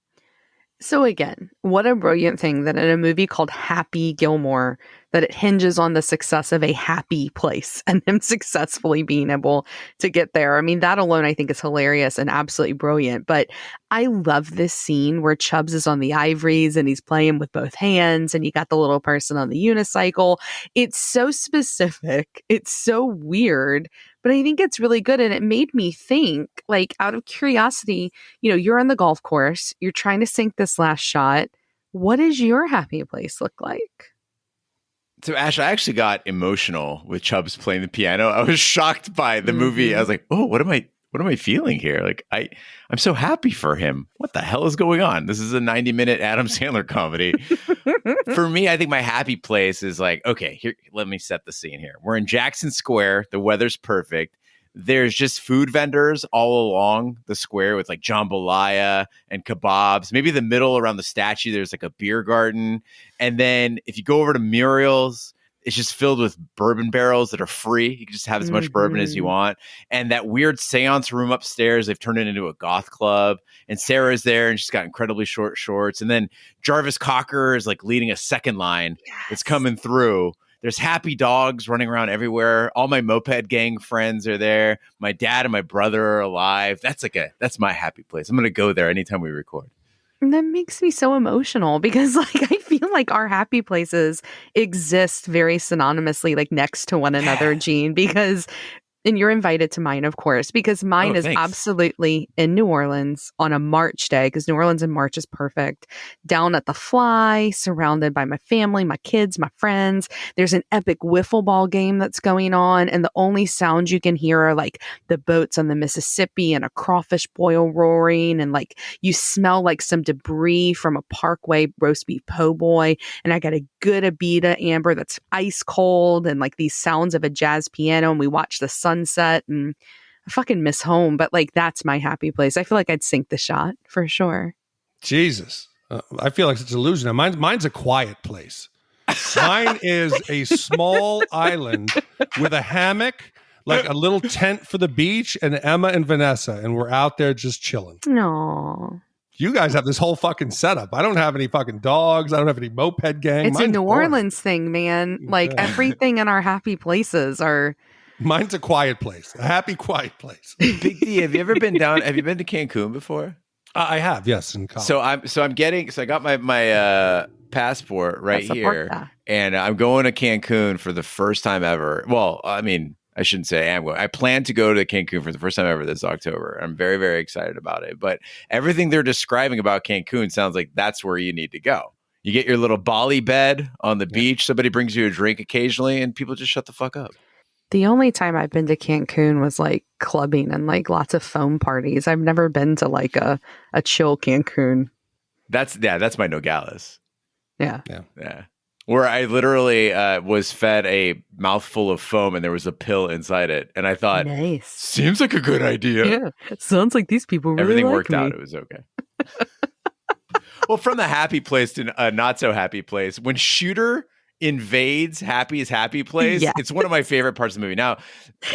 Speaker 2: So again, what a brilliant thing that in a movie called Happy Gilmore, that it hinges on the success of a happy place and him successfully being able to get there. I mean, that alone I think is hilarious and absolutely brilliant. But I love this scene where Chubbs is on the ivories and he's playing with both hands and you got the little person on the unicycle. It's so specific. It's so weird, but I think it's really good. And it made me think, like, out of curiosity, you're on the golf course, you're trying to sink this last shot. What does your happy place look like?
Speaker 1: So, Ash, I actually got emotional with Chubbs playing the piano. I was shocked by the movie. I was like, oh, what am I feeling here? Like, I'm so happy for him. What the hell is going on? This is a 90-minute Adam Sandler comedy. For me, I think my happy place is like, okay, here, let me set the scene here. We're in Jackson Square. The weather's perfect. There's just food vendors all along the square with like jambalaya and kebabs. Maybe the middle around the statue, there's like a beer garden. And then if you go over to Muriel's, it's just filled with bourbon barrels that are free. You can just have as much bourbon as you want. And that weird seance room upstairs, they've turned it into a goth club. And Sarah's there and she's got incredibly short shorts. And then Jarvis Cocker is like leading a second line that's coming through. There's happy dogs running around everywhere. All my moped gang friends are there. My dad and my brother are alive. That's my happy place. I'm going to go there anytime we record.
Speaker 2: And that makes me so emotional because I feel like our happy places exist very synonymously, like next to one another, Gene, because and you're invited to mine, of course, because mine is absolutely in New Orleans on a March day, because New Orleans in March is perfect. Down at the Fly, surrounded by my family, my kids, my friends. There's an epic wiffle ball game that's going on. And the only sounds you can hear are like the boats on the Mississippi and a crawfish boil roaring. And like you smell like some debris from a Parkway roast beef po' boy. And I got a good Abita Amber that's ice cold and like these sounds of a jazz piano. And we watch the sunset and I fucking miss home, but like that's my happy place. I feel like I'd sink the shot for sure.
Speaker 4: Jesus. I feel like it's a illusion. Mine's a quiet place. Mine is a small island with a hammock, like a little tent for the beach, and Emma and Vanessa, and we're out there just chilling.
Speaker 2: No.
Speaker 4: You guys have this whole fucking setup. I don't have any fucking dogs. I don't have any moped gang.
Speaker 2: It's a New Orleans thing, man. Like everything in our happy places are...
Speaker 4: Mine's a quiet place, a happy, quiet place.
Speaker 1: Big D, have you ever been down? Have you been to Cancun before?
Speaker 4: I have, yes, in college.
Speaker 1: So I got my passport right here, and I'm going to Cancun for the first time ever. Well, I mean, I shouldn't say I'm going. I plan to go to Cancun for the first time ever this October. I'm very, very excited about it. But everything they're describing about Cancun sounds like that's where you need to go. You get your little Bali bed on the beach. Somebody brings you a drink occasionally, and people just shut the fuck up.
Speaker 2: The only time I've been to Cancun was like clubbing and like lots of foam parties. I've never been to like a chill Cancun.
Speaker 1: That's my Nogales.
Speaker 2: Yeah.
Speaker 1: Where I literally was fed a mouthful of foam and there was a pill inside it. And I thought,
Speaker 2: nice.
Speaker 1: Seems like a good idea.
Speaker 2: Yeah. It sounds like these people really
Speaker 1: Everything
Speaker 2: like
Speaker 1: worked
Speaker 2: me.
Speaker 1: out. It was okay. Well, from the happy place to a not so happy place, when Shooter invades Happy's happy place, it's one of my favorite parts of the movie. Now,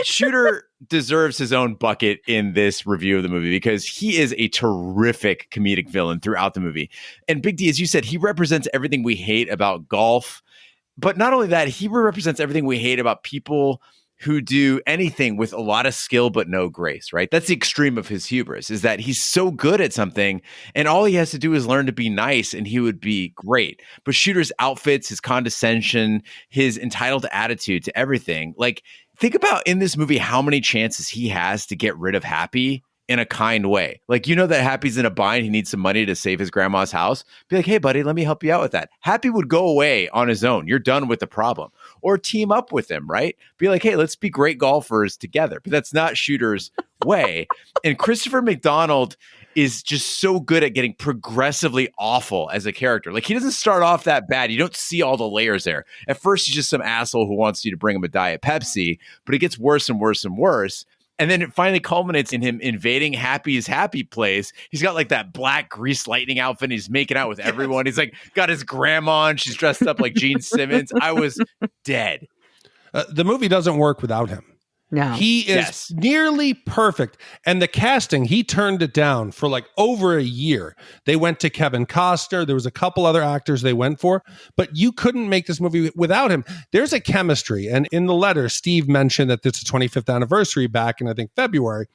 Speaker 1: Shooter deserves his own bucket in this review of the movie because he is a terrific comedic villain throughout the movie. And Big D, as you said, he represents everything we hate about golf. But not only that, he represents everything we hate about people who do anything with a lot of skill but no grace, right? That's the extreme of his hubris, is that he's so good at something and all he has to do is learn to be nice and he would be great. But Shooter's outfits, his condescension, his entitled attitude to everything. Like, think about in this movie how many chances he has to get rid of Happy in a kind way. Like, you know that Happy's in a bind, he needs some money to save his grandma's house. Be like, hey buddy, let me help you out with that. Happy would go away on his own. You're done with the problem. Or team up with him, right? Be like, hey, let's be great golfers together. But that's not Shooter's way. And Christopher McDonald is just so good at getting progressively awful as a character. Like, he doesn't start off that bad. You don't see all the layers there. At first, he's just some asshole who wants you to bring him a Diet Pepsi, but it gets worse and worse and worse. And then it finally culminates in him invading Happy's happy place. He's got like that black grease lightning outfit. And he's making out with everyone. He's like got his grandma and she's dressed up like Gene Simmons. I was dead.
Speaker 4: The movie doesn't work without him.
Speaker 2: No.
Speaker 4: He is nearly perfect. And the casting, he turned it down for like over a year. They went to Kevin Costner. There was a couple other actors they went for, but you couldn't make this movie without him. There's a chemistry. And in the letter, Steve mentioned that it's the 25th anniversary back in, I think, February.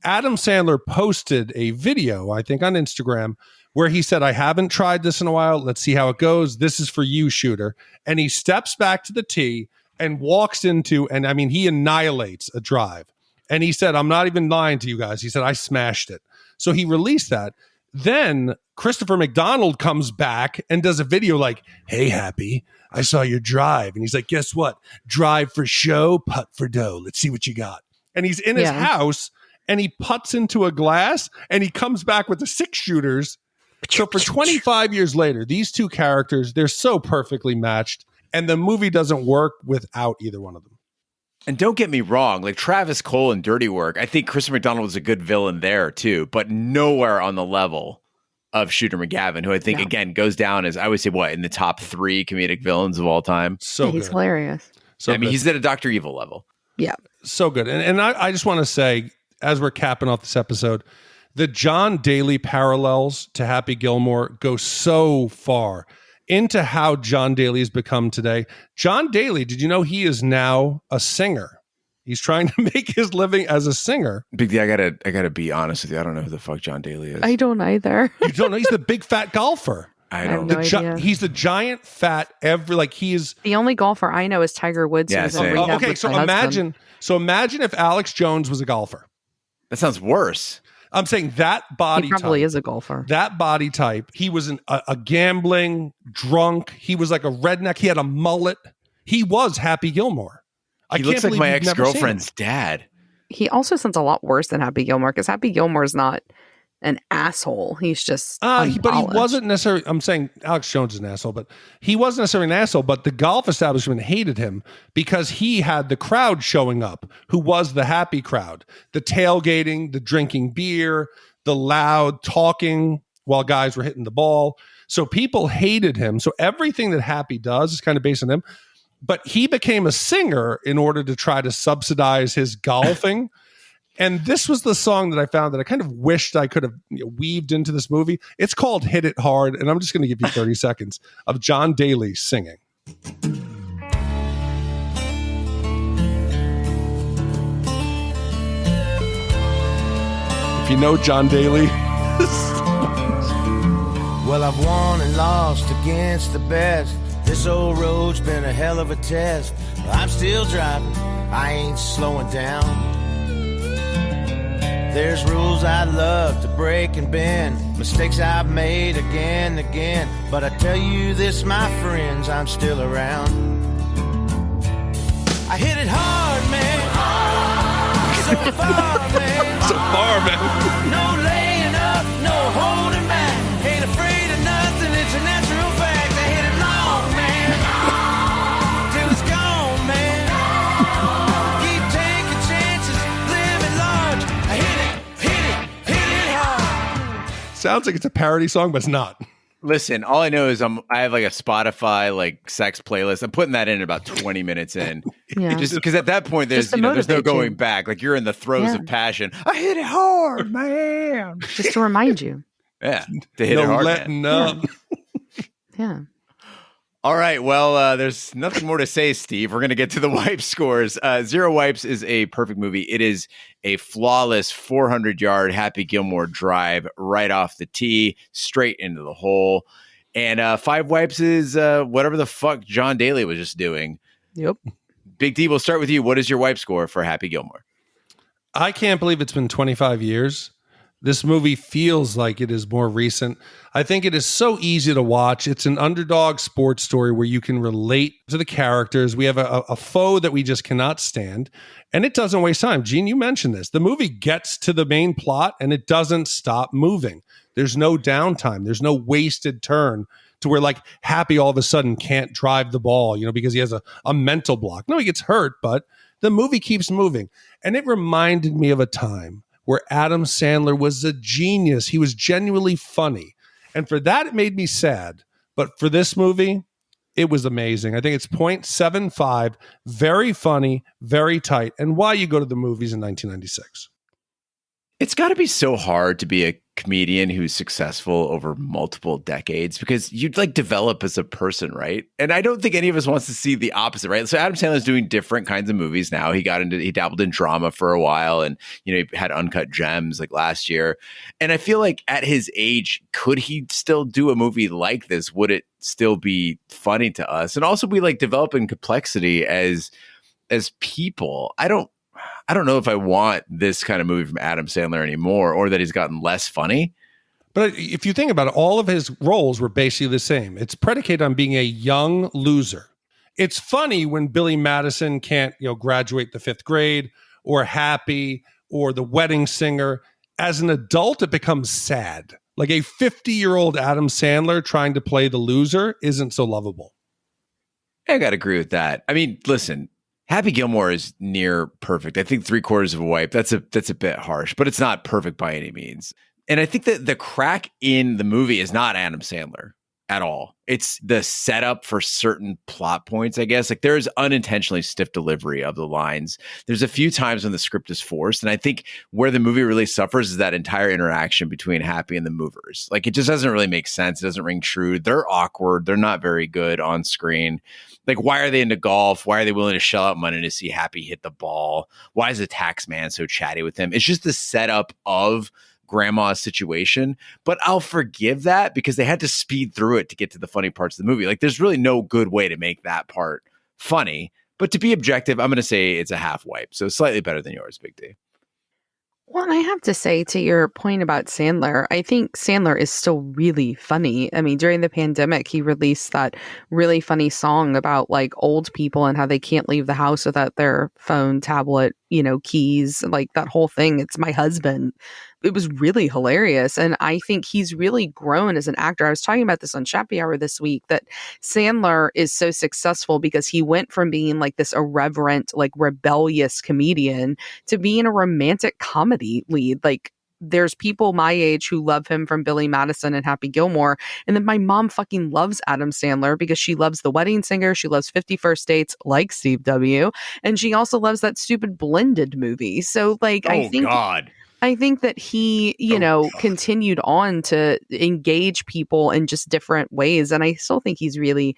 Speaker 4: Adam Sandler posted a video, I think on Instagram, where he said, I haven't tried this in a while. Let's see how it goes. This is for you, shooter. And he steps back to the tee and walks into, and I mean, he annihilates a drive. And he said, I'm not even lying to you guys. He said, I smashed it. So he released that. Then Christopher McDonald comes back and does a video like, hey, Happy, I saw your drive. And he's like, guess what? Drive for show, putt for dough. Let's see what you got. And he's in his house and he putts into a glass and he comes back with the 6 shooters. So for 25 years later, these two characters, they're so perfectly matched. And the movie doesn't work without either one of them.
Speaker 1: And don't get me wrong, like Travis Cole in Dirty Work, I think Christopher McDonald was a good villain there too, but nowhere on the level of Shooter McGavin, who I think, again, goes down as, I would say, in the top 3 comedic villains of all time.
Speaker 4: So
Speaker 2: he's hilarious.
Speaker 4: So
Speaker 1: I mean, he's at a Dr. Evil level.
Speaker 2: Yeah.
Speaker 4: So good. And I just want to say, as we're capping off this episode, the John Daly parallels to Happy Gilmore go so far into how John Daly has become today. John Daly, did you know he is now a singer? He's trying to make his living as a singer.
Speaker 1: Big D, I gotta be honest with you. I don't know who the fuck John Daly is.
Speaker 2: I don't either.
Speaker 4: You don't know? He's the big fat golfer.
Speaker 1: I don't
Speaker 2: know. No
Speaker 4: he's the giant fat he's
Speaker 2: the only golfer I know is Tiger Woods.
Speaker 1: Yeah,
Speaker 2: who's in rehab
Speaker 4: okay,
Speaker 2: with
Speaker 4: so
Speaker 2: my husband.
Speaker 4: imagine if Alex Jones was a golfer.
Speaker 1: That sounds worse.
Speaker 4: I'm saying that body
Speaker 2: He probably
Speaker 4: type,
Speaker 2: is a golfer.
Speaker 4: That body type. He was a gambling drunk. He was like a redneck. He had a mullet. He was Happy Gilmore.
Speaker 1: He looks like my ex-girlfriend's dad.
Speaker 2: He also sounds a lot worse than Happy Gilmore because Happy Gilmore's not an asshole. He's just
Speaker 4: but he wasn't necessarily. I'm saying Alex Jones is an asshole, but he wasn't necessarily an asshole. But the golf establishment hated him because he had the crowd showing up, who was the happy crowd, the tailgating, the drinking beer, the loud talking while guys were hitting the ball. So people hated him. So everything that Happy does is kind of based on him. But he became a singer in order to try to subsidize his golfing. And this was the song that I found that I kind of wished I could have weaved into this movie. It's called Hit It Hard. And I'm just going to give you 30 seconds of John Daly singing. If you know John Daly.
Speaker 3: Well, I've won and lost against the best. This old road's been a hell of a test. I'm still driving. I ain't slowing down. There's rules I'd love to break and bend, mistakes I've made again and again. But I tell you this, my friends, I'm still around. I hit it hard, man. So far, man.
Speaker 4: So far, man.
Speaker 3: No laying up, no holding back. Ain't afraid of nothing, it's a natural fact. I hit it long, man. Till it's gone, man. Keep taking chances, living large. I hit it hard.
Speaker 4: Sounds like it's a parody song, but it's not.
Speaker 1: Listen, all I know is I have like a Spotify like sex playlist. I'm putting that in about 20 minutes in.
Speaker 2: Yeah.
Speaker 1: Just because at that point there's there's no going back. Like you're in the throes of passion. I hit it hard, man.
Speaker 2: Just to remind you.
Speaker 1: Yeah. To hit it hard.
Speaker 4: Letting up.
Speaker 2: Yeah.
Speaker 1: All right. Well, there's nothing more to say, Steve. We're going to get to the wipe scores. Zero Wipes is a perfect movie. It is a flawless 400-yard Happy Gilmore drive right off the tee, straight into the hole. And 5 Wipes is whatever the fuck John Daly was just doing.
Speaker 2: Yep.
Speaker 1: Big D, we'll start with you. What is your wipe score for Happy Gilmore?
Speaker 4: I can't believe it's been 25 years. This movie feels like it is more recent. I think it is so easy to watch. It's an underdog sports story where you can relate to the characters. We have a foe that we just cannot stand, and it doesn't waste time. Gene, you mentioned this. The movie gets to the main plot, and it doesn't stop moving. There's no downtime. There's no wasted turn to where like Happy all of a sudden can't drive the ball, because he has a mental block. No, he gets hurt, but the movie keeps moving. And it reminded me of a time where Adam Sandler was a genius. He was genuinely funny. And for that, it made me sad. But for this movie, It was amazing. I think it's 0.75, very funny, very tight, and why you go to the movies in 1996.
Speaker 1: It's got to be so hard to be a comedian who's successful over multiple decades because you'd like develop as a person, right? And I don't think any of us wants to see the opposite, right? So Adam Sandler's doing different kinds of movies now. He dabbled in drama for a while, and he had Uncut Gems like last year. And I feel like at his age, could he still do a movie like this? Would it still be funny to us? And also be like developing complexity as people. I don't know if I want this kind of movie from Adam Sandler anymore, or that he's gotten less funny.
Speaker 4: But if you think about it, all of his roles were basically the same. It's predicated on being a young loser. It's funny when Billy Madison can't, graduate the 5th grade, or Happy, or The Wedding Singer. As an adult, it becomes sad. Like a 50-year-old Adam Sandler trying to play the loser isn't so lovable.
Speaker 1: I got to agree with that. I mean, listen, Happy Gilmore is near perfect. I think 3/4 of a wipe. That's a bit harsh, but it's not perfect by any means. And I think that the crack in the movie is not Adam Sandler at all. It's the setup for certain plot points, I guess. Like, there is unintentionally stiff delivery of the lines. There's a few times when the script is forced. And I think where the movie really suffers is that entire interaction between Happy and the movers. Like, it just doesn't really make sense. It doesn't ring true. They're awkward. They're not very good on screen. Like, why are they into golf? Why are they willing to shell out money to see Happy hit the ball? Why is the tax man so chatty with him? It's just the setup of grandma's situation, but I'll forgive that because they had to speed through it to get to the funny parts of the movie. Like, there's really no good way to make that part funny, but to be objective, I'm going to say it's a half wipe. So slightly better than yours, Big D.
Speaker 2: Well, and I have to say, to your point about Sandler, I think Sandler is still really funny. I mean, during the pandemic, he released that really funny song about like old people and how they can't leave the house without their phone, tablet, keys, like that whole thing. It's my husband. It was really hilarious. And I think he's really grown as an actor. I was talking about this on Chappy Hour this week, that Sandler is so successful because he went from being like this irreverent, like rebellious comedian to being a romantic comedy lead. Like, there's people my age who love him from Billy Madison and Happy Gilmore. And then my mom fucking loves Adam Sandler because she loves The Wedding Singer. She loves 50 First Dates, like Steve W. And she also loves that stupid Blended movie. So like, I think that he, continued on to engage people in just different ways. And I still think he's really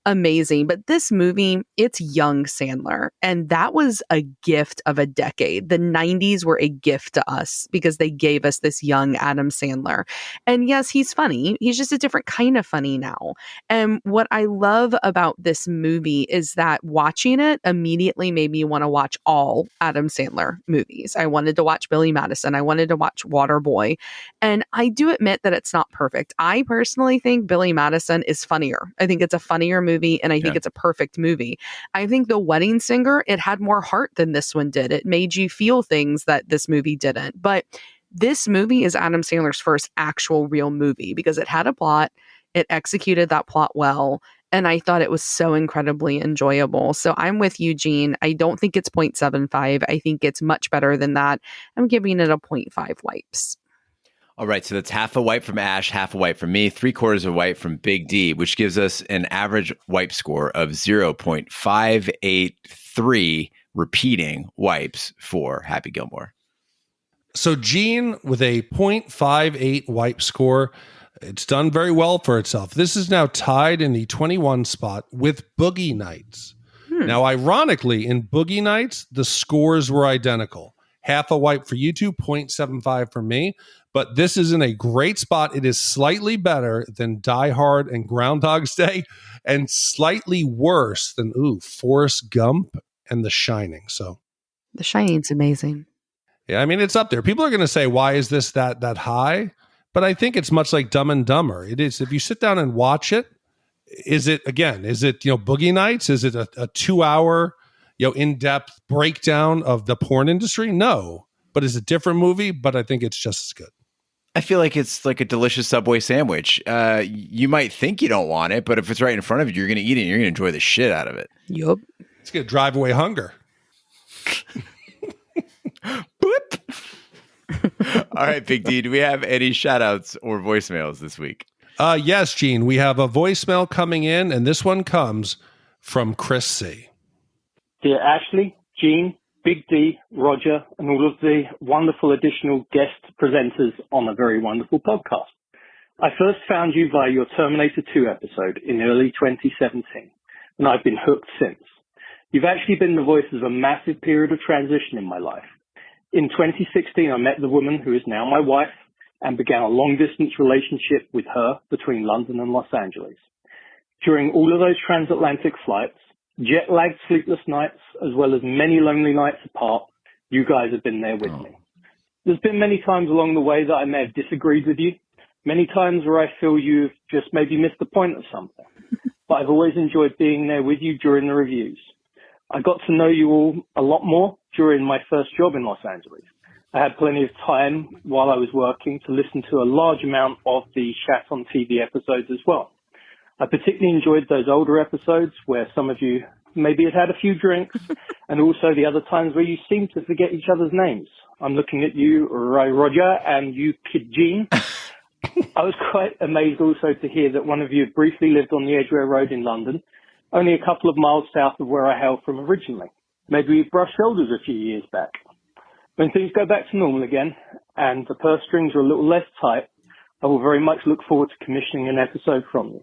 Speaker 2: amazing. But this movie, it's young Sandler. And that was a gift of a decade. The 90s were a gift to us because they gave us this young Adam Sandler. And yes, he's funny. He's just a different kind of funny now. And what I love about this movie is that watching it immediately made me want to watch all Adam Sandler movies. I wanted to watch Billy Madison. I wanted to watch Waterboy. And I do admit that it's not perfect. I personally think Billy Madison is funnier. I think it's a funnier movie, and I think it's a perfect movie. I think The Wedding Singer, it had more heart than this one did. It made you feel things that this movie didn't. But this movie is Adam Sandler's first actual real movie because it had a plot. It executed that plot well. And I thought it was so incredibly enjoyable. So I'm with you, Gene. I don't think it's 0.75. I think it's much better than that. I'm giving it a 0.5 wipes.
Speaker 1: All right, so that's half a wipe from Ash, half a wipe from me, 3/4 of a wipe from Big D, which gives us an average wipe score of 0.583 repeating wipes for Happy Gilmore.
Speaker 4: So Gene with a 0.58 wipe score. It's done very well for itself. This is now tied in the 21 spot with Boogie Nights. Now, ironically, in Boogie Nights, the scores were identical. Half a wipe for you two, 0.75 for me. But this is in a great spot. It is slightly better than Die Hard and Groundhog's Day, and slightly worse than, Forrest Gump and The Shining. So
Speaker 2: The Shining's amazing.
Speaker 4: Yeah, I mean, it's up there. People are going to say, why is this that high? But I think it's much like Dumb and Dumber. It is, if you sit down and watch it, is it Boogie Nights? Is it a 2-hour, in-depth breakdown of the porn industry? No, but it's a different movie, but I think it's just as good.
Speaker 1: I feel like it's like a delicious Subway sandwich. You might think you don't want it, but if it's right in front of you, you're going to eat it and you're going to enjoy the shit out of it.
Speaker 2: Yup.
Speaker 4: It's going to drive away hunger.
Speaker 1: Boop. All right, Big D, do we have any shout outs or voicemails this week?
Speaker 4: Yes, Gene, we have a voicemail coming in, and this one comes from Chris C.
Speaker 11: Dear Ashley, Gene, Big D, Roger, and all of the wonderful additional guest presenters on a very wonderful podcast. I first found you via your Terminator 2 episode in early 2017, and I've been hooked since. You've actually been the voice of a massive period of transition in my life. In 2016, I met the woman who is now my wife and began a long-distance relationship with her between London and Los Angeles. During all of those transatlantic flights, jet-lagged sleepless nights, as well as many lonely nights apart, you guys have been there with me. There's been many times along the way that I may have disagreed with you, many times where I feel you've just maybe missed the point of something, but I've always enjoyed being there with you during the reviews. I got to know you all a lot more during my first job in Los Angeles. I had plenty of time while I was working to listen to a large amount of the Shat on TV episodes as well. I particularly enjoyed those older episodes where some of you maybe had a few drinks, and also the other times where you seemed to forget each other's names. I'm looking at you, Roger, and you, Kid Gene. I was quite amazed also to hear that one of you had briefly lived on the Edgware Road in London, only a couple of miles south of where I hail from originally. Maybe we brushed shoulders a few years back. When things go back to normal again, and the purse strings are a little less tight, I will very much look forward to commissioning an episode from you.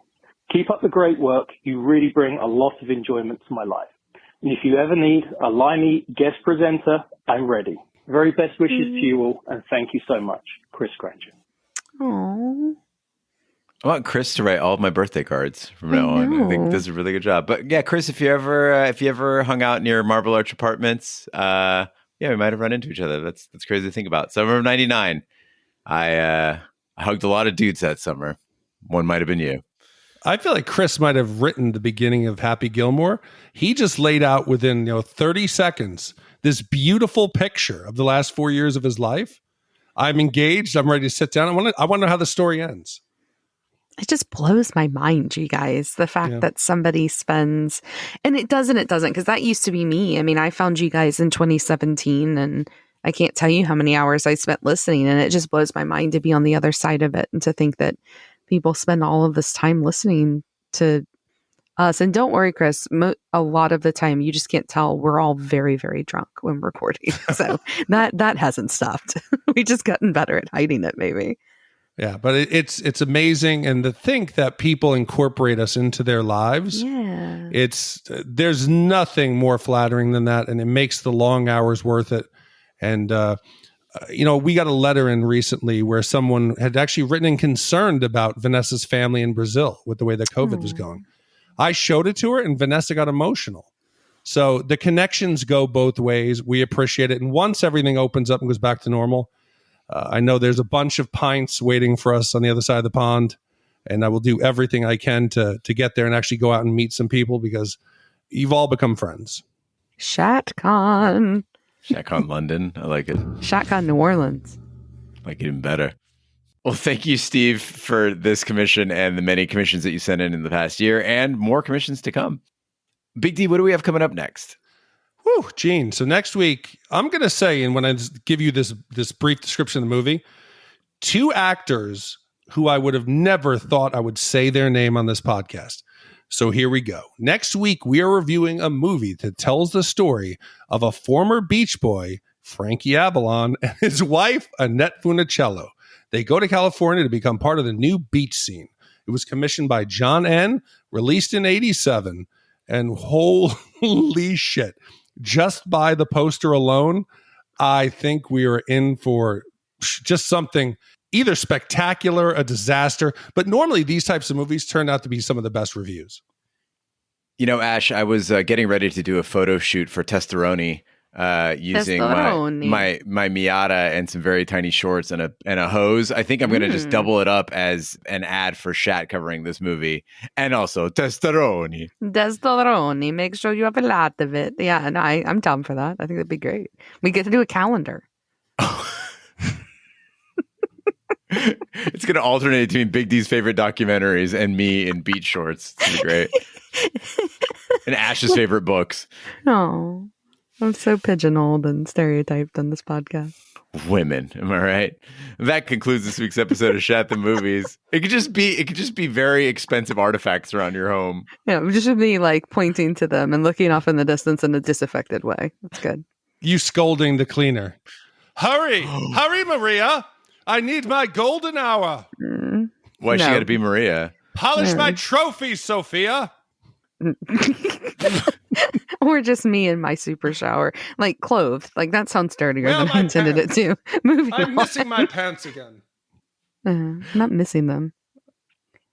Speaker 11: Keep up the great work. You really bring a lot of enjoyment to my life. And if you ever need a limey guest presenter, I'm ready. Very best wishes to you all, and thank you so much. Chris Granger.
Speaker 2: Aww.
Speaker 1: I want Chris to write all of my birthday cards from now on. I think he does a really good job. But yeah, Chris, if you ever hung out near Marble Arch Apartments, yeah, we might have run into each other. That's crazy to think about. Summer of '99, I hugged a lot of dudes that summer. One might have been you.
Speaker 4: I feel like Chris might have written the beginning of Happy Gilmore. He just laid out within 30 seconds this beautiful picture of the last 4 years of his life. I'm engaged. I'm ready to sit down. I want to know how the story ends.
Speaker 2: It just blows my mind, you guys. The fact that somebody spends, and it doesn't, because that used to be me. I mean, I found you guys in 2017, and I can't tell you how many hours I spent listening, and it just blows my mind to be on the other side of it and to think that people spend all of this time listening to us. And don't worry, Chris, a lot of the time you just can't tell. We're all very, very drunk when recording. So that hasn't stopped. We've just gotten better at hiding it, maybe.
Speaker 4: Yeah, but it's amazing, and to think that people incorporate us into their lives.
Speaker 2: Yeah,
Speaker 4: there's nothing more flattering than that, and it makes the long hours worth it. And we got a letter in recently where someone had actually written and concerned about Vanessa's family in Brazil with the way that COVID was going. I showed it to her, and Vanessa got emotional. So the connections go both ways. We appreciate it, and once everything opens up and goes back to normal. I know there's a bunch of pints waiting for us on the other side of the pond, and I will do everything I can to get there and actually go out and meet some people because you've all become friends.
Speaker 2: ShatCon
Speaker 1: London. I like it.
Speaker 2: ShatCon New Orleans.
Speaker 1: I like it even better. Well, thank you, Steve, for this commission and the many commissions that you sent in the past year and more commissions to come. Big D, what do we have coming up next?
Speaker 4: Whew, Gene. So next week, I'm going to say, and when I give you this brief description of the movie, 2 actors who I would have never thought I would say their name on this podcast. So here we go. Next week, we are reviewing a movie that tells the story of a former Beach Boy, Frankie Avalon, and his wife, Annette Funicello. They go to California to become part of the new beach scene. It was commissioned by John N., released in '87, and holy shit. Just by the poster alone, I think we are in for just something either spectacular, a disaster. But normally these types of movies turn out to be some of the best reviews.
Speaker 1: Ash, I was getting ready to do a photo shoot for Testosterone using my Miata and some very tiny shorts and a hose. I think I'm going to just double it up as an ad for Shat covering this movie, and also Testosterone.
Speaker 2: Testosterone. Make sure you have a lot of it. Yeah, and I'm down for that. I think that'd be great. We get to do a calendar.
Speaker 1: It's going to alternate between Big D's favorite documentaries and me in beach shorts. It's going to be great. And Ash's favorite books.
Speaker 2: Oh. I'm so pigeonholed and stereotyped on this podcast.
Speaker 1: women. Am I right? That concludes this week's episode of Shat the Movies. It could just be very expensive artifacts around your home.
Speaker 2: Yeah, just me like pointing to them and looking off in the distance in a disaffected way. That's good.
Speaker 4: You scolding the cleaner. Hurry, hurry, Maria. I need my golden hour.
Speaker 1: Why she got to be Maria?
Speaker 4: Polish my trophies, Sophia.
Speaker 2: Or just me in my super shower, like clothed. Like that sounds dirtier than I intended it to.
Speaker 4: I'm missing my pants again.
Speaker 2: Not missing them.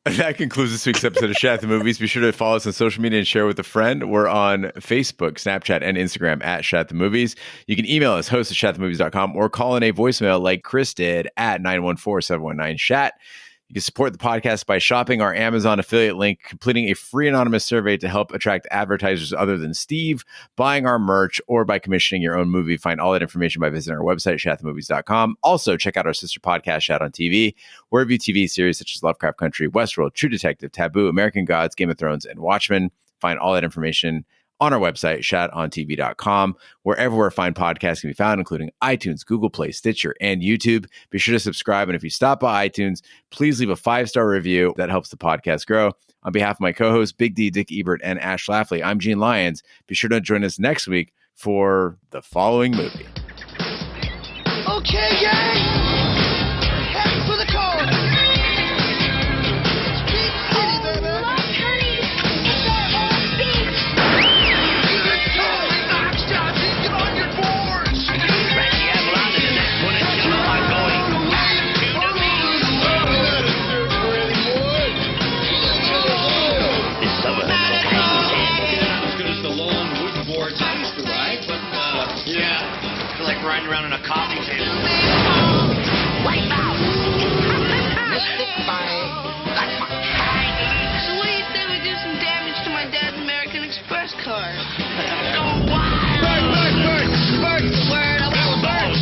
Speaker 1: That concludes this week's episode of Shat the Movies. Be sure to follow us on social media and share with a friend. We're on Facebook, Snapchat, and Instagram at Shat the Movies. You can email us, host@shatthemovies.com, or call in a voicemail like Chris did at 914-719-SHAT. You can support the podcast by shopping our Amazon affiliate link, completing a free anonymous survey to help attract advertisers other than Steve, buying our merch, or by commissioning your own movie. Find all that information by visiting our website, shatthemovies.com. Also, check out our sister podcast, Shat on TV, where we review TV series such as Lovecraft Country, Westworld, True Detective, Taboo, American Gods, Game of Thrones, and Watchmen. Find all that information on our website, shatontv.com, wherever fine podcasts can be found, including iTunes, Google Play, Stitcher, and YouTube. Be sure to subscribe. And if you stop by iTunes, please leave a 5-star review. That helps the podcast grow. On behalf of my co-hosts, Big D, Dick Ebert, and Ash Lafley, I'm Gene Lyons. Be sure to join us next week for the following movie.
Speaker 3: Okay, gang! Head for the car!
Speaker 10: Riding around on a coffee table.
Speaker 3: Right now! Mystic by
Speaker 12: So what do you say we do some damage to my dad's American Express card?
Speaker 3: Go wild! Bird!
Speaker 12: Word of a bird!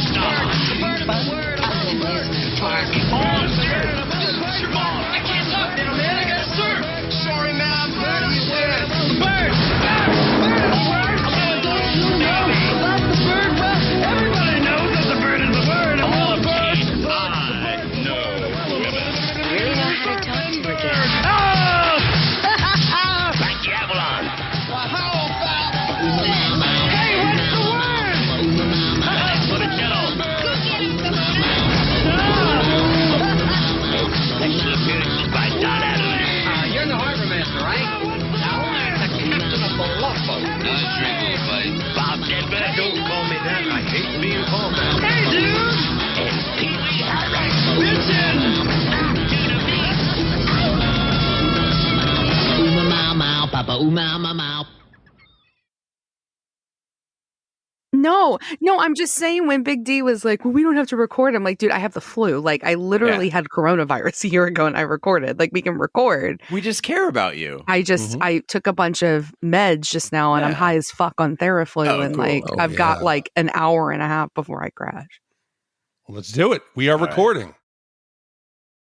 Speaker 12: Word of a word of a bird!
Speaker 3: I can't talk now, man. I gotta surf. Sorry, man. I'm bird of a word. Bird! Don't you know about the bird? Well, everybody knows that the bird is the bird. I'm all a bird.
Speaker 10: I know women.
Speaker 12: Really know how to talk to a girl.
Speaker 3: Oh!
Speaker 10: Like Avalon.
Speaker 3: Well, how about... Hey, what's the word?
Speaker 10: Botticello. Next to the appearances by Don Adams.
Speaker 7: You're the harbor master, right? Now, I'm the captain of the love boat.
Speaker 10: Bob Denver.
Speaker 7: Don't call me that. I hate being called that.
Speaker 3: Hey, dude!
Speaker 10: And Pee Wee Herman.
Speaker 3: Listen!
Speaker 2: No, I'm just saying when Big D was like, well, we don't have to record. I'm like, dude, I have the flu. Like, I literally had coronavirus a year ago and I recorded. Like, we can record.
Speaker 1: We just care about you.
Speaker 2: I took a bunch of meds just now and I'm high as fuck on Theraflu. I've got like an hour and a half before I crash.
Speaker 4: Let's do it. We are recording.